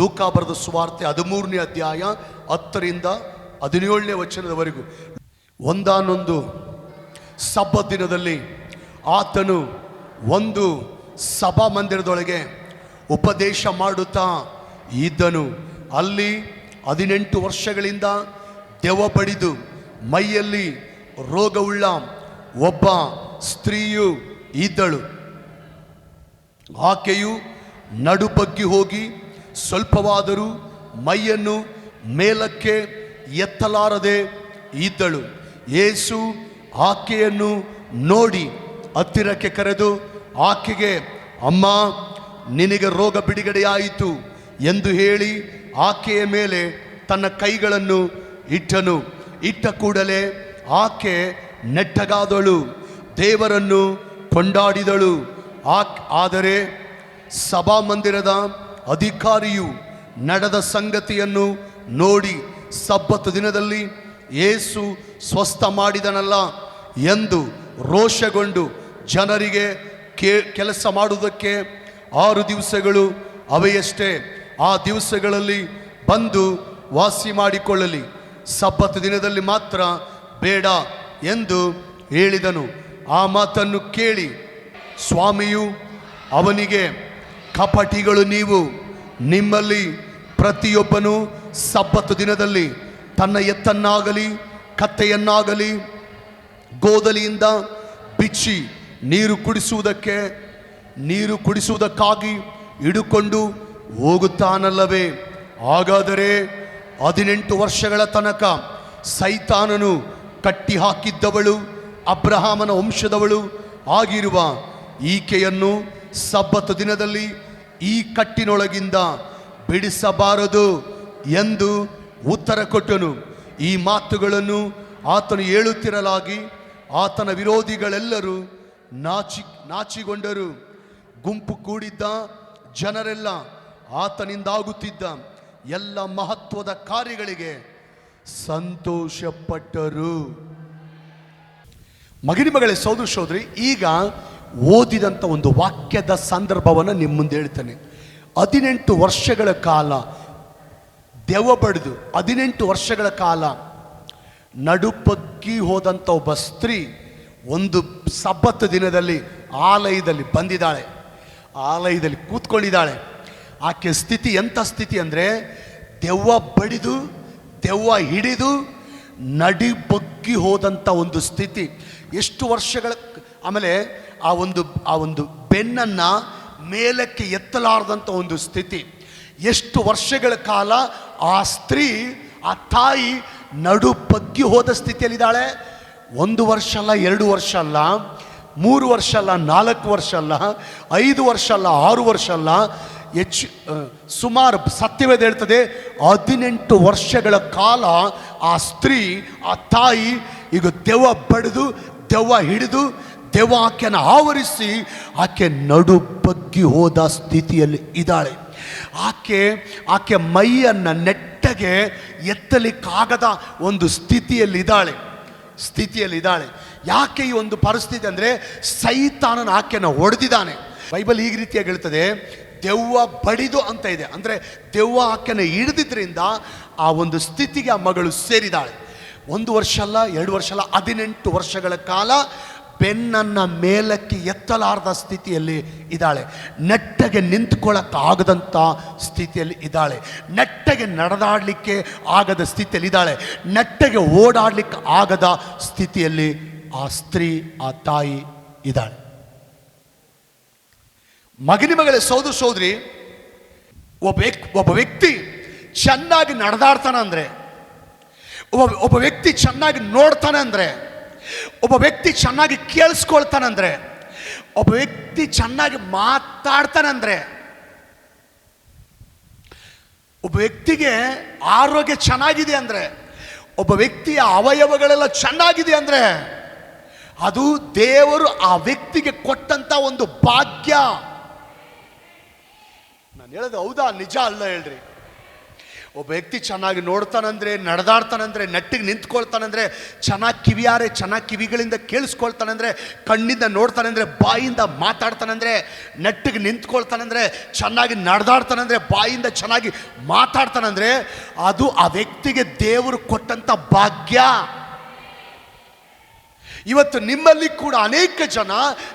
Luca ಬರೆದ ಸುವಾರ್ತೆ 13ನೇ ಅಧ್ಯಾಯ 10ರಿಂದ 17ನೇ ವಚನದವರೆಗೂ. ಒಂದಾನೊಂದು ಸಬ್ಬತ್ ದಿನದಲ್ಲಿ ಆತನು ಒಂದು ಸಭಾ ಮಂದಿರದೊಳಗೆ ಉಪದೇಶ ಮಾಡುತ್ತಾ ಇದ್ದನು. ಅಲ್ಲಿ 18 ವರ್ಷಗಳಿಂದ ದೆವ್ವ ಬಡಿದು ಮೈಯಲ್ಲಿ ರೋಗವುಳ್ಳ ಒಬ್ಬ ಸ್ತ್ರೀಯು ಇದ್ದಳು. ಆಕೆಯು ನಡುಬಗ್ಗಿ ಹೋಗಿ ಸ್ವಲ್ಪವಾದರೂ ಮೈಯನ್ನು ಮೇಲಕ್ಕೆ ಎತ್ತಲಾರದೆ ಇದ್ದಳು. ಯೇಸು ಆಕೆಯನ್ನು ನೋಡಿ ಹತ್ತಿರಕ್ಕೆ ಕರೆದು ಆಕೆಗೆ, ಅಮ್ಮ, ನಿನಗೆ ರೋಗ ಬಿಡುಗಡೆಯಾಯಿತು ಎಂದು ಹೇಳಿ ಆಕೆಯ ಮೇಲೆ ತನ್ನ ಕೈಗಳನ್ನು ಇಟ್ಟನು. ಇಟ್ಟ ಕೂಡಲೇ ಆಕೆ ನೆಟ್ಟಗಾದಳು, ದೇವರನ್ನು ಕೊಂಡಾಡಿದಳು. ಆದರೆ ಸಭಾಮಂದಿರದ ಅಧಿಕಾರಿಯು ನಡೆದ ಸಂಗತಿಯನ್ನು ನೋಡಿ ಸಬ್ಬತ್ ದಿನದಲ್ಲಿ ಯೇಸು ಸ್ವಸ್ಥ ಮಾಡಿದನಲ್ಲ ಎಂದು ರೋಷಗೊಂಡು ಜನರಿಗೆ ಕೆಲಸ ಮಾಡುವುದಕ್ಕೆ 6 ದಿವಸಗಳು ಅವೆಯಷ್ಟೇ, ಆ ದಿವಸಗಳಲ್ಲಿ ಬಂದು ವಾಸಿ ಮಾಡಿಕೊಳ್ಳಲಿ, ಸಬ್ಬತ್ ದಿನದಲ್ಲಿ ಮಾತ್ರ ಬೇಡ ಎಂದು ಹೇಳಿದನು. ಆ ಮಾತನ್ನು ಕೇಳಿ ಸ್ವಾಮಿಯು ಅವನಿಗೆ, ಕಪಟಿಗಳು ನೀವು, ನಿಮ್ಮಲ್ಲಿ ಪ್ರತಿಯೊಬ್ಬನು ಸಬ್ಬತ್ ದಿನದಲ್ಲಿ ತನ್ನ ಎತ್ತನ್ನಾಗಲಿ ಕತ್ತೆಯನ್ನಾಗಲಿ ಗೋದಲಿಯಿಂದ ಬಿಚ್ಚಿ ನೀರು ಕುಡಿಸುವುದಕ್ಕಾಗಿ ಹಿಡುಕೊಂಡು ಹೋಗುತ್ತಾನಲ್ಲವೇ? ಹಾಗಾದರೆ 18 ವರ್ಷಗಳ ತನಕ ಸೈತಾನನು ಕಟ್ಟಿ ಹಾಕಿದ್ದವಳು ಅಬ್ರಹಾಮನ ವಂಶದವಳು ಆಗಿರುವ ಈಕೆಯನ್ನು ಸಬ್ಬತ್ ದಿನದಲ್ಲಿ ಈ ಕಟ್ಟಿನೊಳಗಿಂದ ಬಿಡಿಸಬಾರದು ಎಂದು ಉತ್ತರ ಕೊಟ್ಟನು. ಈ ಮಾತುಗಳನ್ನು ಆತನು ಹೇಳುತ್ತಿರಲಾಗಿ ಆತನ ವಿರೋಧಿಗಳೆಲ್ಲರೂ ನಾಚಿಗೊಂಡರು. ಗುಂಪು ಕೂಡಿದ್ದ ಜನರೆಲ್ಲ ಆತನಿಂದಾಗುತ್ತಿದ್ದ ಎಲ್ಲ ಮಹತ್ವದ ಕಾರ್ಯಗಳಿಗೆ ಸಂತೋಷಪಟ್ಟರು. ಮಗನೇ ಸೋದರಿ, ಈಗ ಓದಿದಂಥ ಒಂದು ವಾಕ್ಯದ ಸಂದರ್ಭವನ್ನು ನಿಮ್ಮ ಮುಂದೆ ಹೇಳ್ತಾನೆ. 18 ವರ್ಷಗಳ ಕಾಲ ದೆವ್ವ ಬಡಿದು 18 ವರ್ಷಗಳ ಕಾಲ ನಡುಪಗ್ಗಿ ಹೋದಂಥ ಒಬ್ಬ ಸ್ತ್ರೀ ಒಂದು ಸಬ್ಬತ್ ದಿನದಲ್ಲಿ ಆಲಯದಲ್ಲಿ ಬಂದಿದ್ದಾಳೆ, ಆಲಯದಲ್ಲಿ ಕೂತ್ಕೊಂಡಿದ್ದಾಳೆ. ಆಕೆ ಸ್ಥಿತಿ ಎಂಥ ಸ್ಥಿತಿ ಅಂದರೆ, ದೆವ್ವ ಬಡಿದು ದೆವ್ವ ಹಿಡಿದು ನಡಿಬಗ್ಗಿ ಹೋದಂಥ ಒಂದು ಸ್ಥಿತಿ. ಎಷ್ಟು ವರ್ಷಗಳ ಆಮೇಲೆ ಆ ಒಂದು ಬೆನ್ನನ್ನು ಮೇಲಕ್ಕೆ ಎತ್ತಲಾರದಂಥ ಒಂದು ಸ್ಥಿತಿ. ಎಷ್ಟು ವರ್ಷಗಳ ಕಾಲ ಆ ಸ್ತ್ರೀ, ಆ ತಾಯಿ ನಡುಬಗ್ಗಿ ಹೋದ ಸ್ಥಿತಿಯಲ್ಲಿದ್ದಾಳೆ. 1 ವರ್ಷ ಅಲ್ಲ, 2 ವರ್ಷ ಅಲ್ಲ, 3 ವರ್ಷ ಅಲ್ಲ, 4 ವರ್ಷ ಅಲ್ಲ, 5 ವರ್ಷ ಅಲ್ಲ, 6 ವರ್ಷ ಅಲ್ಲ, ಸುಮಾರು ಸತ್ಯವೇದ ಹೇಳ್ತದೆ 18 ವರ್ಷಗಳ ಕಾಲ ಆ ಸ್ತ್ರೀ, ಆ ತಾಯಿ ಈಗ ದೆವ್ವ ಬಡಿದು ದೆವ್ವ ಹಿಡಿದು ದೆವ್ವ ಆಕೆಯನ್ನು ಆವರಿಸಿ ಆಕೆ ನಡುಬಗ್ಗಿ ಹೋದ ಸ್ಥಿತಿಯಲ್ಲಿ ಇದ್ದಾಳೆ. ಆಕೆ ಮೈಯನ್ನು ನೆಟ್ಟಗೆ ಎತ್ತಲಿಕ್ಕಾಗದ ಒಂದು ಸ್ಥಿತಿಯಲ್ಲಿದ್ದಾಳೆ. ಯಾಕೆ ಈ ಒಂದು ಪರಿಸ್ಥಿತಿ ಅಂದರೆ, ಸೈತಾನನ ಆಕೆಯನ್ನು ಹೊಡೆದಿದ್ದಾನೆ. ಬೈಬಲ್ ಈ ರೀತಿಯಾಗಿ ಹೇಳ್ತದೆ, ದೆವ್ವ ಬಡಿದು ಅಂತ ಇದೆ, ಅಂದರೆ ದೆವ್ವ ಆಕೆಯನ್ನು ಹಿಡಿದಿದ್ದರಿಂದ ಆ ಒಂದು ಸ್ಥಿತಿಗೆ ಆ ಮಗಳು ಸೇರಿದಾಳೆ. 1 ವರ್ಷ ಅಲ್ಲ, 2 ವರ್ಷ ಅಲ್ಲ, 18 ವರ್ಷಗಳ ಕಾಲ ಬೆನ್ನನ್ನು ಮೇಲಕ್ಕೆ ಎತ್ತಲಾರದ ಸ್ಥಿತಿಯಲ್ಲಿ ಇದ್ದಾಳೆ. ನೆಟ್ಟಗೆ ನಿಂತ್ಕೊಳ್ಳೋಕ್ಕಾಗದಂಥ ಸ್ಥಿತಿಯಲ್ಲಿ ಇದ್ದಾಳೆ. ನೆಟ್ಟಗೆ ನಡೆದಾಡಲಿಕ್ಕೆ ಆಗದ ಸ್ಥಿತಿಯಲ್ಲಿ ಇದ್ದಾಳೆ. ನೆಟ್ಟಗೆ ಓಡಾಡಲಿಕ್ಕೆ ಆಗದ ಸ್ಥಿತಿಯಲ್ಲಿ ಆ ಸ್ತ್ರೀ, ಆ ತಾಯಿ ಇದ್ದಾಳೆ. ಮಗನೇ ಸೋದರಿ, ಒಬ್ಬ ವ್ಯಕ್ತಿ ಚೆನ್ನಾಗಿ ನಡೆದಾಡ್ತಾನೆ ಅಂದರೆ, ಒಬ್ಬ ವ್ಯಕ್ತಿ ಚೆನ್ನಾಗಿ ನೋಡ್ತಾನೆ ಅಂದರೆ, ಒಬ್ಬ ವ್ಯಕ್ತಿ ಚೆನ್ನಾಗಿ ಕೇಳಿಸ್ಕೊಳ್ತಾನಂದ್ರೆ, ಒಬ್ಬ ವ್ಯಕ್ತಿ ಚೆನ್ನಾಗಿ ಮಾತಾಡ್ತಾನಂದ್ರೆ, ಒಬ್ಬ ವ್ಯಕ್ತಿಗೆ ಆರೋಗ್ಯ ಚೆನ್ನಾಗಿದೆ ಅಂದರೆ, ಒಬ್ಬ ವ್ಯಕ್ತಿಯ ಅವಯವಗಳೆಲ್ಲ ಚೆನ್ನಾಗಿದೆ ಅಂದರೆ, ಅದು ದೇವರು ಆ ವ್ಯಕ್ತಿಗೆ ಕೊಟ್ಟಂತ ಒಂದು ಭಾಗ್ಯ. ನಾನು ಹೇಳೋದು ಹೌದಾ, ನಿಜ ಅಲ್ಲ ಹೇಳ್ರಿ? ಒಬ್ಬ ವ್ಯಕ್ತಿ ಚೆನ್ನಾಗಿ ನೋಡ್ತಾನಂದ್ರೆ, ನಡೆದಾಡ್ತಾನಂದ್ರೆ, ನೆಟ್ಟಿಗೆ ನಿಂತ್ಕೊಳ್ತಾನಂದ್ರೆ, ಚೆನ್ನಾಗಿ ಚೆನ್ನಾಗಿ ಕಿವಿಗಳಿಂದ ಕೇಳಿಸ್ಕೊಳ್ತಾನಂದ್ರೆ, ಕಣ್ಣಿಂದ ನೋಡ್ತಾನಂದ್ರೆ, ಬಾಯಿಂದ ಮಾತಾಡ್ತಾನಂದ್ರೆ, ನೆಟ್ಟಿಗೆ ನಿಂತ್ಕೊಳ್ತಾನಂದ್ರೆ, ಚೆನ್ನಾಗಿ ನಡೆದಾಡ್ತಾನಂದ್ರೆ, ಬಾಯಿಂದ ಚೆನ್ನಾಗಿ ಮಾತಾಡ್ತಾನಂದ್ರೆ, ಅದು ಆ ವ್ಯಕ್ತಿಗೆ ದೇವರು ಕೊಟ್ಟಂತ ಭಾಗ್ಯ. ಇವತ್ತು ನಿಮ್ಮಲ್ಲಿ ಕೂಡ ಅನೇಕ ಜನ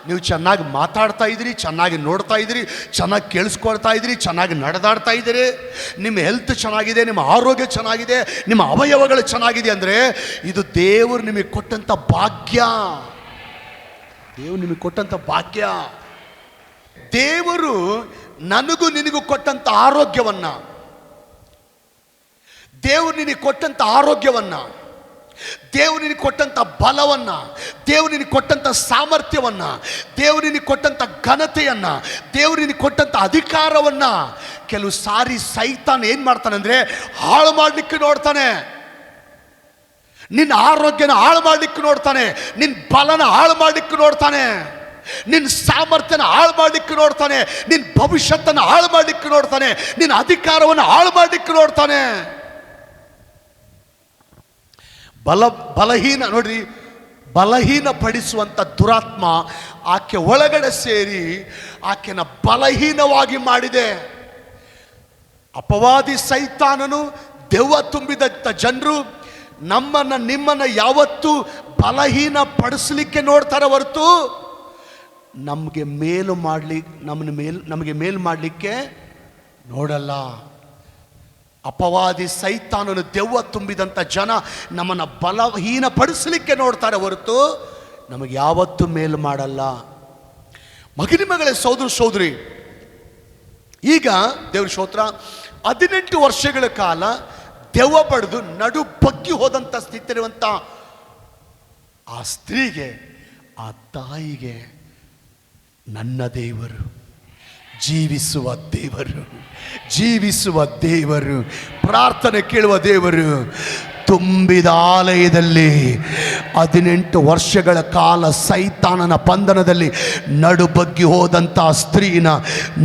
ನೀವು ಚೆನ್ನಾಗಿ ಮಾತಾಡ್ತಾ ಇದ್ದೀರಿ, ಚೆನ್ನಾಗಿ ನೋಡ್ತಾ ಇದ್ದೀರಿ, ಚೆನ್ನಾಗಿ ಕೇಳಿಸ್ಕೊಳ್ತಾ ಇದ್ದೀರಿ, ಚೆನ್ನಾಗಿ ನಡೆದಾಡ್ತಾ ಇದ್ದೀರಿ, ನಿಮ್ಮ ಹೆಲ್ತ್ ಚೆನ್ನಾಗಿದೆ, ನಿಮ್ಮ ಆರೋಗ್ಯ ಚೆನ್ನಾಗಿದೆ, ನಿಮ್ಮ ಅವಯವಗಳು ಚೆನ್ನಾಗಿದೆ ಅಂದರೆ ಇದು ದೇವರು ನಿಮಗೆ ಕೊಟ್ಟಂಥ ಭಾಗ್ಯ. ದೇವರು ನಿಮಗೆ ಕೊಟ್ಟಂಥ ಭಾಗ್ಯ. ದೇವರು ನನಗೂ ನಿನಗೂ ಕೊಟ್ಟಂಥ ಆರೋಗ್ಯವನ್ನ, ದೇವರು ನಿನಗೆ ಕೊಟ್ಟಂಥ ಆರೋಗ್ಯವನ್ನ, ದೇವರು ನಿನಗೆ ಕೊಟ್ಟಂಥ ಬಲವನ್ನ, ದೇವರು ನಿನಗೆ ಕೊಟ್ಟಂಥ ಸಾಮರ್ಥ್ಯವನ್ನ, ದೇವರು ನಿನಗೆ ಕೊಟ್ಟಂಥ ಘನತೆಯನ್ನ, ದೇವರು ನಿನಗೆ ಕೊಟ್ಟಂಥ ಅಧಿಕಾರವನ್ನ ಕೆಲವು ಸಾರಿ ಸೈತಾನ ಏನ್ ಮಾಡ್ತಾನಂದ್ರೆ ಹಾಳು ಮಾಡ್ಲಿಕ್ಕೆ ನೋಡ್ತಾನೆ. ನಿನ್ನ ಆರೋಗ್ಯನ ಹಾಳು ಮಾಡ್ಲಿಕ್ಕೆ ನೋಡ್ತಾನೆ, ನಿನ್ನ ಬಲನ ಹಾಳು ಮಾಡ್ಲಿಕ್ಕೆ ನೋಡ್ತಾನೆ, ನಿನ್ನ ಸಾಮರ್ಥ್ಯನ ಹಾಳು ಮಾಡ್ಲಿಕ್ಕೆ ನೋಡ್ತಾನೆ, ನಿನ್ನ ಭವಿಷ್ಯತ್ತನ್ನು ಹಾಳು ಮಾಡ್ಲಿಕ್ಕೆ ನೋಡ್ತಾನೆ, ನಿನ್ನ ಅಧಿಕಾರವನ್ನು ಹಾಳು ಮಾಡ್ಲಿಕ್ಕೆ ನೋಡ್ತಾನೆ. ಬಲಹೀನ ನೋಡ್ರಿ, ಬಲಹೀನ ಪಡಿಸುವಂಥ ದುರಾತ್ಮ ಆಕೆ ಒಳಗಡೆ ಸೇರಿ ಆಕೆನ ಬಲಹೀನವಾಗಿ ಮಾಡಿದೆ. ಅಪವಾದಿ ಸೈತಾನನು, ದೆವ್ವ ತುಂಬಿದಂಥ ಜನರು ನಿಮ್ಮನ್ನ ಯಾವತ್ತೂ ಬಲಹೀನ ಪಡಿಸ್ಲಿಕ್ಕೆ ನೋಡ್ತಾರೆ ಹೊರತು ನಮಗೆ ಮೇಲು ಮಾಡಲಿಕ್ಕೆ ನೋಡಲ್ಲ. ಅಪವಾದಿ ಸೈತಾನನು, ದೆವ್ವ ತುಂಬಿದಂಥ ಜನ ನಮ್ಮನ್ನು ಬಲಹೀನ ಪಡಿಸಲಿಕ್ಕೆ ನೋಡ್ತಾರೆ ಹೊರತು ನಮಗೆ ಯಾವತ್ತೂ ಮೇಲು ಮಾಡಲ್ಲ. ಮಗನೇ ಸೋದರ ಸೋದರಿ, ಈಗ ದೇವ್ರ ಸ್ತೋತ್ರ, 18 ವರ್ಷಗಳ ಕಾಲ ದೆವ್ವ ಪಡೆದು ನಡು ಬಗ್ಗಿ ಹೋದಂಥ ಸ್ಥಿತಿ ಇರುವಂಥ ಆ ಸ್ತ್ರೀಗೆ, ಆ ತಾಯಿಗೆ ನನ್ನ ದೇವರು, ಜೀವಿಸುವ ದೇವರು, ಜೀವಿಸುವ ದೇವರು, ಪ್ರಾರ್ಥನೆ ಕೇಳುವ ದೇವರು, ತುಂಬಿದ ಆಲಯದಲ್ಲಿ 18 ವರ್ಷಗಳ ಕಾಲ ಸೈತಾನನ ಬಂಧನದಲ್ಲಿ ನಡುಬಗ್ಗಿ ಹೋದಂಥ ಸ್ತ್ರೀನ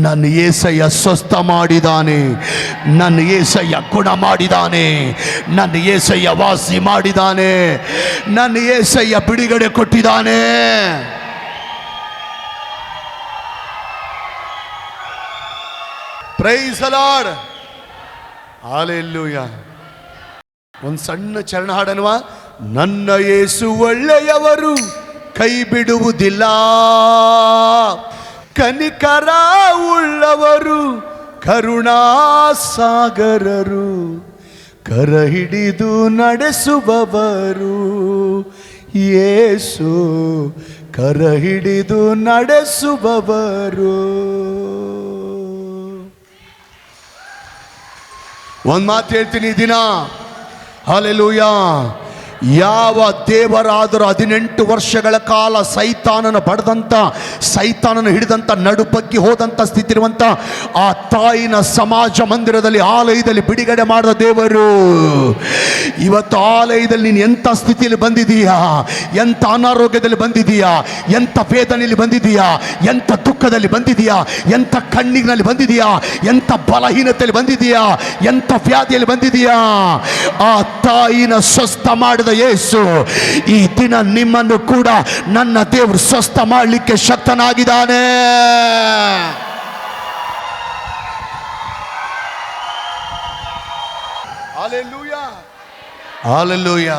ನನ್ನ యేసయ్య ಸ್ವಸ್ಥ ಮಾಡಿದಾನೆ, ನನ್ನ యేసయ్య ಗುಣ ಮಾಡಿದಾನೆ, ನನ್ನ యేసయ్య ವಾಸಿ ಮಾಡಿದಾನೆ, ನನ್ನ యేసయ్య ಬಿಡುಗಡೆ ಕೊಟ್ಟಿದ್ದಾನೆ. Praise the Lord, hallelujah. ಒಂದು ಸಣ್ಣ ಚರಣ ಹಾಡನ್ವ. ನನ್ನ ಯೇಸು ಒಳ್ಳೆಯವರು, ಕೈ ಬಿಡುವುದಿಲ್ಲ, ಕನಿಕರ ಉಳ್ಳವರು, ಕರುಣಾಸಾಗರರು, ಕರ ಹಿಡಿದು ನಡೆಸುವವರು, ಯೇಸು ಕರ ಹಿಡಿದು ನಡೆಸುವವರು. ಒಂದು ಮಾತು ಹೇಳ್ತೀನಿ ಈ ದಿನ, ಹಲ್ಲೆಲೂಯಾ. ಯಾವ ದೇವರಾದರೂ 18 ವರ್ಷಗಳ ಕಾಲ ಸೈತಾನನ ಬಡದಂಥ, ಸೈತಾನನ ಹಿಡಿದಂಥ, ನಡುಬಗ್ಗಿ ಹೋದಂಥ ಸ್ಥಿತಿ ಇರುವಂಥ ಆ ತಾಯಿನ ಸಮಾಜ ಮಂದಿರದಲ್ಲಿ, ಆಲಯದಲ್ಲಿ ಬಿಡುಗಡೆ ಮಾಡಿದ ದೇವರು ಇವತ್ತು ಆಲಯದಲ್ಲಿ ನೀನು ಎಂಥ ಸ್ಥಿತಿಯಲ್ಲಿ ಬಂದಿದೀಯಾ, ಎಂಥ ಅನಾರೋಗ್ಯದಲ್ಲಿ ಬಂದಿದೀಯಾ, ಎಂಥ ವೇದನೆಯಲ್ಲಿ ಬಂದಿದೀಯಾ, ಎಂಥ ದುಃಖದಲ್ಲಿ ಬಂದಿದೀಯಾ, ಎಂಥ ಕಣ್ಣಿನಲ್ಲಿ ಬಂದಿದೀಯಾ, ಎಂಥ ಬಲಹೀನತೆಯಲ್ಲಿ ಬಂದಿದೀಯಾ, ಎಂಥ ವ್ಯಾಧಿಯಲ್ಲಿ ಬಂದಿದೀಯಾ, ಆ ತಾಯಿನ ಸ್ವಸ್ಥ ಮಾಡಿದ ಯೇಸು ಈ ದಿನ ನಿಮ್ಮನ್ನು ಕೂಡ ನನ್ನ ದೇವರು ಸ್ವಸ್ಥ ಮಾಡಲಿಕ್ಕೆ ಶಕ್ತನಾಗಿದ್ದಾನೆ. Hallelujah, hallelujah,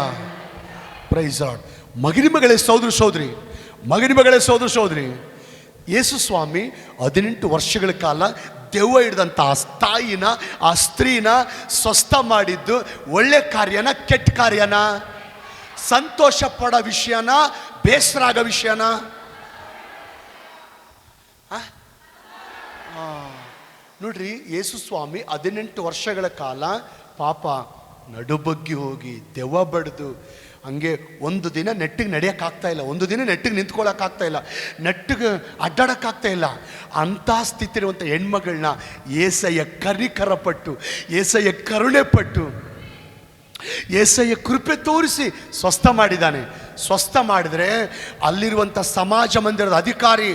praise the Lord. ಮಗನೇ ಸಹೋದರ ಸಹೋದರಿ, ಮಗನೇ ಸಹೋದರ ಸಹೋದರಿ, ಯೇಸು ಸ್ವಾಮಿ 18 ವರ್ಷಗಳ ಕಾಲ ದೆವ್ವ ಹಿಡಿದಂಥ ಆ ತಾಯಿನ, ಆ ಸ್ತ್ರೀನ ಸ್ವಸ್ಥ ಮಾಡಿದ್ದು ಒಳ್ಳೆ ಕಾರ್ಯನ, ಕೆಟ್ಟ ಕಾರ್ಯನ, ಸಂತೋಷ ಪಡೋ ವಿಷಯನ, ಬೇಸರ ಆಗೋ ವಿಷಯನ? ನೋಡ್ರಿ, ಯೇಸು ಸ್ವಾಮಿ 18 ವರ್ಷಗಳ ಕಾಲ ಪಾಪ ನಡುಬಗ್ಗಿ ಹೋಗಿ ದೆವ್ವ ಬಡ್ದು ಹಂಗೆ ಒಂದು ದಿನ ನೆಟ್ಟಿಗೆ ನಡೆಯೋಕ್ಕಾಗ್ತಾ ಇಲ್ಲ, ಒಂದು ದಿನ ನೆಟ್ಟಿಗೆ ನಿಂತ್ಕೊಳ್ಳೋಕ್ಕಾಗ್ತಾ ಇಲ್ಲ, ನೆಟ್ಟಿಗೆ ಅಡ್ಡಾಡೋಕ್ಕಾಗ್ತಾ ಇಲ್ಲ. ಅಂಥ ಸ್ಥಿತಿ ಇರುವಂಥ ಹೆಣ್ಮಗಳನ್ನ యేసయ్య ಕರಿಕರಪಟ್ಟು, యేసయ్య ಕರುಣೆ ಪಟ್ಟು, యేసయ్య ಕೃಪೆ ತೋರಿಸಿ ಸ್ವಸ್ಥ ಮಾಡಿದ್ದಾನೆ. ಸ್ವಸ್ಥ ಮಾಡಿದ್ರೆ ಅಲ್ಲಿರುವಂಥ ಸಮಾಜ ಮಂದಿರದ ಅಧಿಕಾರಿ,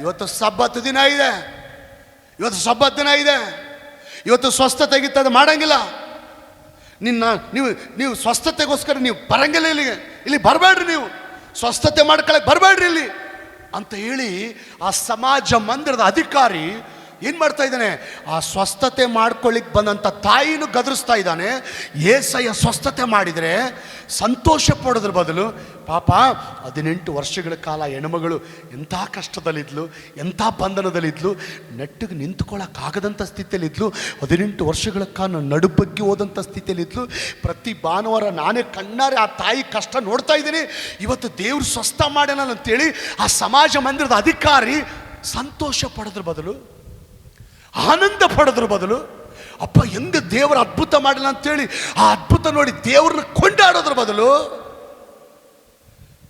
ಇವತ್ತು ಸಬ್ಬತ್ ದಿನ ಇದೆ, ಇವತ್ತು ಸಬ್ಬತ್ ದಿನ ಇದೆ, ಇವತ್ತು ಸ್ವಸ್ಥತೆಗಿತ್ತದು ಮಾಡಂಗಿಲ್ಲ. ನಿನ್ನ ನೀವು ಸ್ವಸ್ಥತೆಗೋಸ್ಕರ ನೀವು ಬರಂಗಿಲ್ಲ, ಇಲ್ಲಿ ಬರಬೇಡ್ರಿ, ನೀವು ಸ್ವಸ್ಥತೆ ಮಾಡ್ಕೊಳಕ್ಕೆ ಬರಬೇಡ್ರಿ ಇಲ್ಲಿ ಅಂತ ಹೇಳಿ ಆ ಸಮಾಜ ಮಂದಿರದ ಅಧಿಕಾರಿ ಏನು ಮಾಡ್ತಾ ಇದ್ದಾನೆ, ಆ ಸ್ವಸ್ಥತೆ ಮಾಡ್ಕೊಳ್ಳಿಕ್ಕೆ ಬಂದಂಥ ತಾಯಿನೂ ಗದರಿಸ್ತಾ ಇದ್ದಾನೆ. ಏಸಯ್ಯ ಸ್ವಸ್ಥತೆ ಮಾಡಿದರೆ ಸಂತೋಷ ಪಡೋದ್ರ ಬದಲು ಪಾಪ 18 ವರ್ಷಗಳ ಕಾಲ ಹೆಣ್ಮಗಳು ಎಂಥ ಕಷ್ಟದಲ್ಲಿದ್ಲು, ಎಂಥ ಬಂಧನದಲ್ಲಿದ್ಲು, ನೆಟ್ಟಿಗೆ ನಿಂತ್ಕೊಳ್ಳೋಕ್ಕಾಗದಂಥ ಸ್ಥಿತಿಯಲ್ಲಿದ್ಲು. 18 ವರ್ಷಗಳ ಕಾಲ ನಡುಬಗ್ಗಿ ಹೋದಂಥ ಸ್ಥಿತಿಯಲ್ಲಿದ್ಲು. ಪ್ರತಿ ಭಾನುವಾರ ನಾನೇ ಕಣ್ಣಾರೆ ಆ ತಾಯಿ ಕಷ್ಟ ನೋಡ್ತಾ ಇದ್ದೀನಿ. ಇವತ್ತು ದೇವ್ರು ಸ್ವಸ್ಥ ಮಾಡ್ಯಾನ ಅಂತೇಳಿ ಆ ಸಮಾಜ ಮಂದಿರದ ಅಧಿಕಾರಿ ಸಂತೋಷ ಪಡೋದ್ರ ಬದಲು, ಆನಂದ ಪಡೋದ್ರ ಬದಲು, ಅಪ್ಪ ಹೆಂಗ ದೇವರ ಅದ್ಭುತ ಮಾಡಿಲ್ಲ ಅಂತೇಳಿ ಆ ಅದ್ಭುತ ನೋಡಿ ದೇವ್ರನ್ನ ಕೊಂಡಾಡೋದ್ರ ಬದಲು,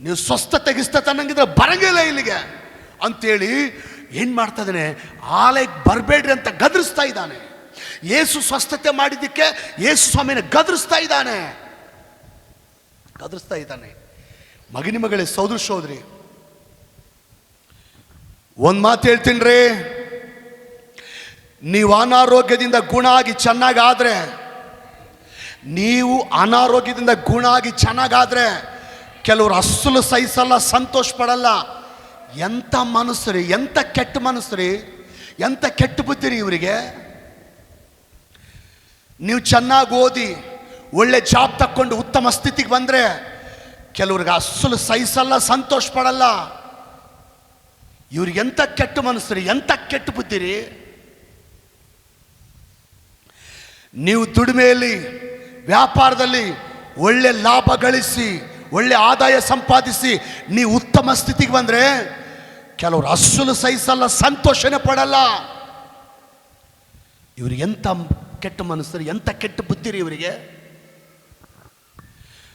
ನೀವು ಸ್ವಸ್ಥತೆಗಿಸ್ತತೆ ಅನ್ನಂಗಿದ್ರೆ ಬರಂಗಿಲ್ಲ ಇಲ್ಲಿಗೆ ಅಂತೇಳಿ ಏನು ಮಾಡ್ತಾ ಇದ್ದಾನೆ, ಆಲಯಕ್ಕೆ ಬರಬೇಡ್ರಿ ಅಂತ ಗದರಿಸ್ತಾ ಇದ್ದಾನೆ. ಯೇಸು ಸ್ವಸ್ಥತೆ ಮಾಡಿದ್ದಕ್ಕೆ ಯೇಸು ಸ್ವಾಮಿನ ಗದರಿಸ್ತಾ ಇದ್ದಾನೆ. ಮಗನಿ ಮಗಳೇ, ಸೋದರಿ, ಒಂದು ಮಾತು ಹೇಳ್ತೀನಿ ರೀ, ನೀವು ಅನಾರೋಗ್ಯದಿಂದ ಗುಣ ಆಗಿ ಚೆನ್ನಾಗಾದ್ರೆ, ನೀವು ಅನಾರೋಗ್ಯದಿಂದ ಗುಣ ಆಗಿ ಚೆನ್ನಾಗಾದ್ರೆ ಕೆಲವರು ಅಸಲು ಸಹಿಸಲ್ಲ, ಸಂತೋಷ ಪಡಲ್ಲ. ಎಂಥ ಮನಸ್ಸು, ಎಂಥ ಕೆಟ್ಟ ಮನಸ್ಸು, ಎಂಥ ಕೆಟ್ಟ ಬುದ್ಧಿ ರೀ ಇವರಿಗೆ. ನೀವು ಚೆನ್ನಾಗಿ ಓದಿ ಒಳ್ಳೆ ಜಾಬ್ ತಕ್ಕೊಂಡು ಉತ್ತಮ ಸ್ಥಿತಿಗೆ ಬಂದರೆ ಕೆಲವ್ರಿಗೆ ಅಸಲು ಸಹಿಸಲ್ಲ, ಸಂತೋಷ ಪಡಲ್ಲ. ಇವ್ರಿಗೆ ಎಂಥ ಕೆಟ್ಟ ಮನಸ್ಸು, ಎಂಥ ಕೆಟ್ಟ ಬುದ್ಧಿ ರೀ. ನೀವು ದುಡಿಮೆಯಲ್ಲಿ, ವ್ಯಾಪಾರದಲ್ಲಿ ಒಳ್ಳೆ ಲಾಭ ಗಳಿಸಿ, ಒಳ್ಳೆ ಆದಾಯ ಸಂಪಾದಿಸಿ ನೀವು ಉತ್ತಮ ಸ್ಥಿತಿಗೆ ಬಂದರೆ ಕೆಲವರು ಅಸಲು ಸಹಿಸಲ್ಲ, ಸಂತೋಷನೇ ಪಡಲ್ಲ. ಇವ್ರಿಗೆ ಎಂಥ ಕೆಟ್ಟ ಮನಸ್ಸು, ಎಂಥ ಕೆಟ್ಟ ಬುದ್ಧಿ ರೀ ಇವರಿಗೆ.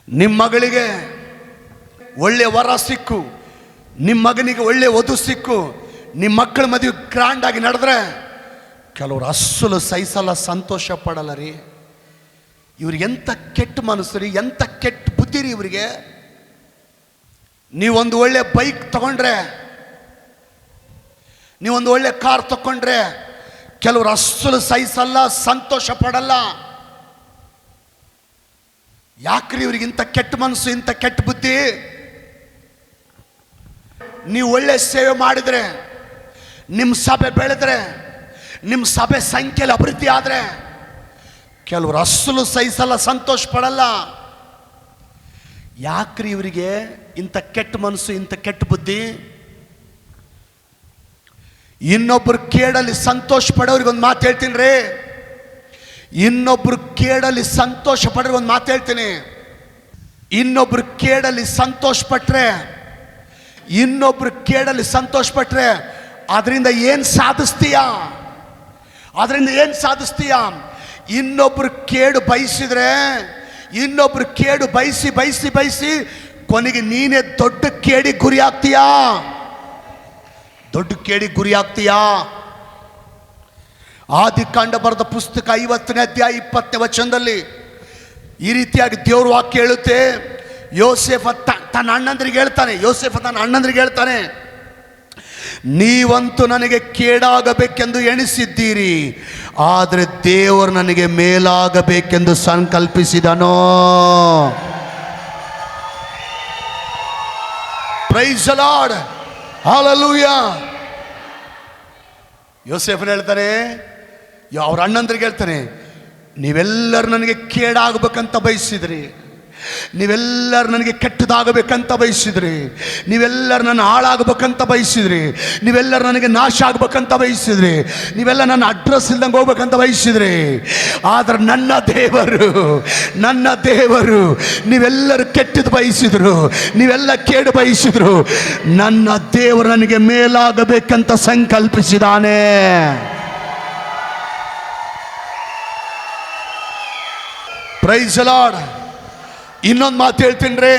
ನಿಮ್ಮ ಮಗಳಿಗೆ ಒಳ್ಳೆ ವರ ಸಿಕ್ಕು, ನಿಮ್ಮ ಮಗನಿಗೆ ಒಳ್ಳೆ ವಧು ಸಿಕ್ಕು, ನಿಮ್ಮ ಮಕ್ಕಳ ಮದುವೆ ಗ್ರ್ಯಾಂಡ್ ಆಗಿ ನಡೆದ್ರೆ ಕೆಲವರು ಅಸಲು ಸಹಿಸಲ್ಲ, ಸಂತೋಷ ಪಡಲ್ಲ ರೀ. ಇವ್ರಿಗೆ ಎಂಥ ಕೆಟ್ಟ ಮನಸ್ಸು ರೀ, ಎಂಥ ಕೆಟ್ಟ ಬುದ್ಧಿ ರೀ ಇವರಿಗೆ. ನೀವೊಂದು ಒಳ್ಳೆ ಬೈಕ್ ತಗೊಂಡ್ರೆ, ನೀವೊಂದು ಒಳ್ಳೆ ಕಾರ್ ತಗೊಂಡ್ರೆ ಕೆಲವರು ಅಸಲು ಸಹಿಸಲ್ಲ, ಸಂತೋಷ ಪಡಲ್ಲ. ಯಾಕ್ರಿ ಇವ್ರಿಗೆ ಇಂಥ ಕೆಟ್ಟ ಮನಸ್ಸು, ಇಂಥ ಕೆಟ್ಟ ಬುದ್ಧಿ? ನೀವು ಒಳ್ಳೆ ಸೇವೆ ಮಾಡಿದ್ರೆ, ನಿಮ್ಮ ಸಭೆ ಬೆಳೆದ್ರೆ, ನಿಮ್ಮ ಸಭೆ ಸಂಖ್ಯೆಯಲ್ಲಿ ಅಭಿವೃದ್ಧಿ ಆದರೆ ಕೆಲವರು ಅಸಲು ಸಹಿಸಲ್ಲ, ಸಂತೋಷ ಪಡಲ್ಲ. ಯಾಕ್ರಿ ಇವರಿಗೆ ಇಂಥ ಕೆಟ್ಟ ಮನಸ್ಸು, ಇಂಥ ಕೆಟ್ಟ ಬುದ್ಧಿ? ಇನ್ನೊಬ್ರು ಕೇಡಲ್ಲಿ ಸಂತೋಷ ಪಡೋರಿಗೆ ಒಂದು ಮಾತು ಹೇಳ್ತೀನಿ ರೀ, ಇನ್ನೊಬ್ರು ಕೇಡಲ್ಲಿ ಸಂತೋಷ ಪಡ್ರೆ ಒಂದು ಮಾತು ಹೇಳ್ತೀನಿ. ಇನ್ನೊಬ್ರು ಕೇಡಲ್ಲಿ ಸಂತೋಷ ಪಟ್ರೆ, ಇನ್ನೊಬ್ರು ಕೇಡಲ್ಲಿ ಸಂತೋಷ ಪಟ್ರೆ ಅದರಿಂದ ಏನು ಸಾಧಿಸ್ತೀಯಾ? ಅದರಿಂದ ಏನು ಸಾಧಿಸ್ತೀಯಾ? ಇನ್ನೊಬ್ರು ಕೇಡು ಬಯಸಿದ್ರೆ, ಇನ್ನೊಬ್ರು ಕೇಡು ಬಯಸಿ ಬಯಸಿ ಬಯಸಿ ಕೊನೆಗೆ ನೀನೇ ದೊಡ್ಡ ಕೇಡಿ ಗುರಿ ಆಗ್ತೀಯಾ, ದೊಡ್ಡ ಕೇಡಿ ಗುರಿ ಆಗ್ತೀಯಾ. ಆದಿಕಾಂಡ ಬರೆದ ಪುಸ್ತಕ 50ನೇ ಅಧ್ಯಾಯ 20ನೇ ವಚನದಲ್ಲಿ ಈ ರೀತಿಯಾಗಿ ದೇವ್ರ ವಾಕ್ಯ ಹೇಳುತ್ತೆ. ಯೋಸೇಫ ತನ್ನ ಅಣ್ಣಂದ್ರಿಗೆ ಹೇಳ್ತಾನೆ, ನೀವಂತೂ ನನಗೆ ಕೇಡಾಗಬೇಕೆಂದು ಎಣಿಸಿದ್ದೀರಿ, ಆದರೆ ದೇವರು ನನಗೆ ಮೇಲಾಗಬೇಕೆಂದು ಸಂಕಲ್ಪಿಸಿದನೋ. Praise the Lord, hallelujah. ಯೋಸೇಫನ ಹೇಳ್ತಾನೆ, ಅವ್ರ ಅಣ್ಣಂದ್ರಿಗೆ ಹೇಳ್ತಾನೆ, ನೀವೆಲ್ಲರೂ ನನಗೆ ಕೇಡಾಗಬೇಕಂತ ಬಯಸಿದ್ರಿ, ನೀವೆಲ್ಲರೂ ನನಗೆ ಕೆಟ್ಟದಾಗಬೇಕಂತ ಬಯಸಿದ್ರಿ, ನೀವೆಲ್ಲರೂ ನನ್ನ ಹಾಳಾಗಬೇಕಂತ ಬಯಸಿದ್ರಿ, ನೀವೆಲ್ಲರೂ ನನಗೆ ನಾಶ ಆಗ್ಬೇಕಂತ ಬಯಸಿದ್ರಿ, ನೀವೆಲ್ಲ ನನ್ನ ಅಡ್ರೆಸ್ ಇಲ್ದಂಗೆ ಹೋಗ್ಬೇಕಂತ ಬಯಸಿದ್ರಿ. ಆದ್ರೆ ನನ್ನ ದೇವರು ನೀವೆಲ್ಲರೂ ಕೆಟ್ಟದ್ದು ಬಯಸಿದ್ರು, ನೀವೆಲ್ಲ ಕೇಡು ಬಯಸಿದ್ರು, ನನ್ನ ದೇವರು ನನಗೆ ಮೇಲಾಗಬೇಕಂತ ಸಂಕಲ್ಪಿಸಿದಾನೆ. Praise the Lord. ಇನ್ನೊಂದು ಮಾತು ಹೇಳ್ತೀನಿ ರೀ,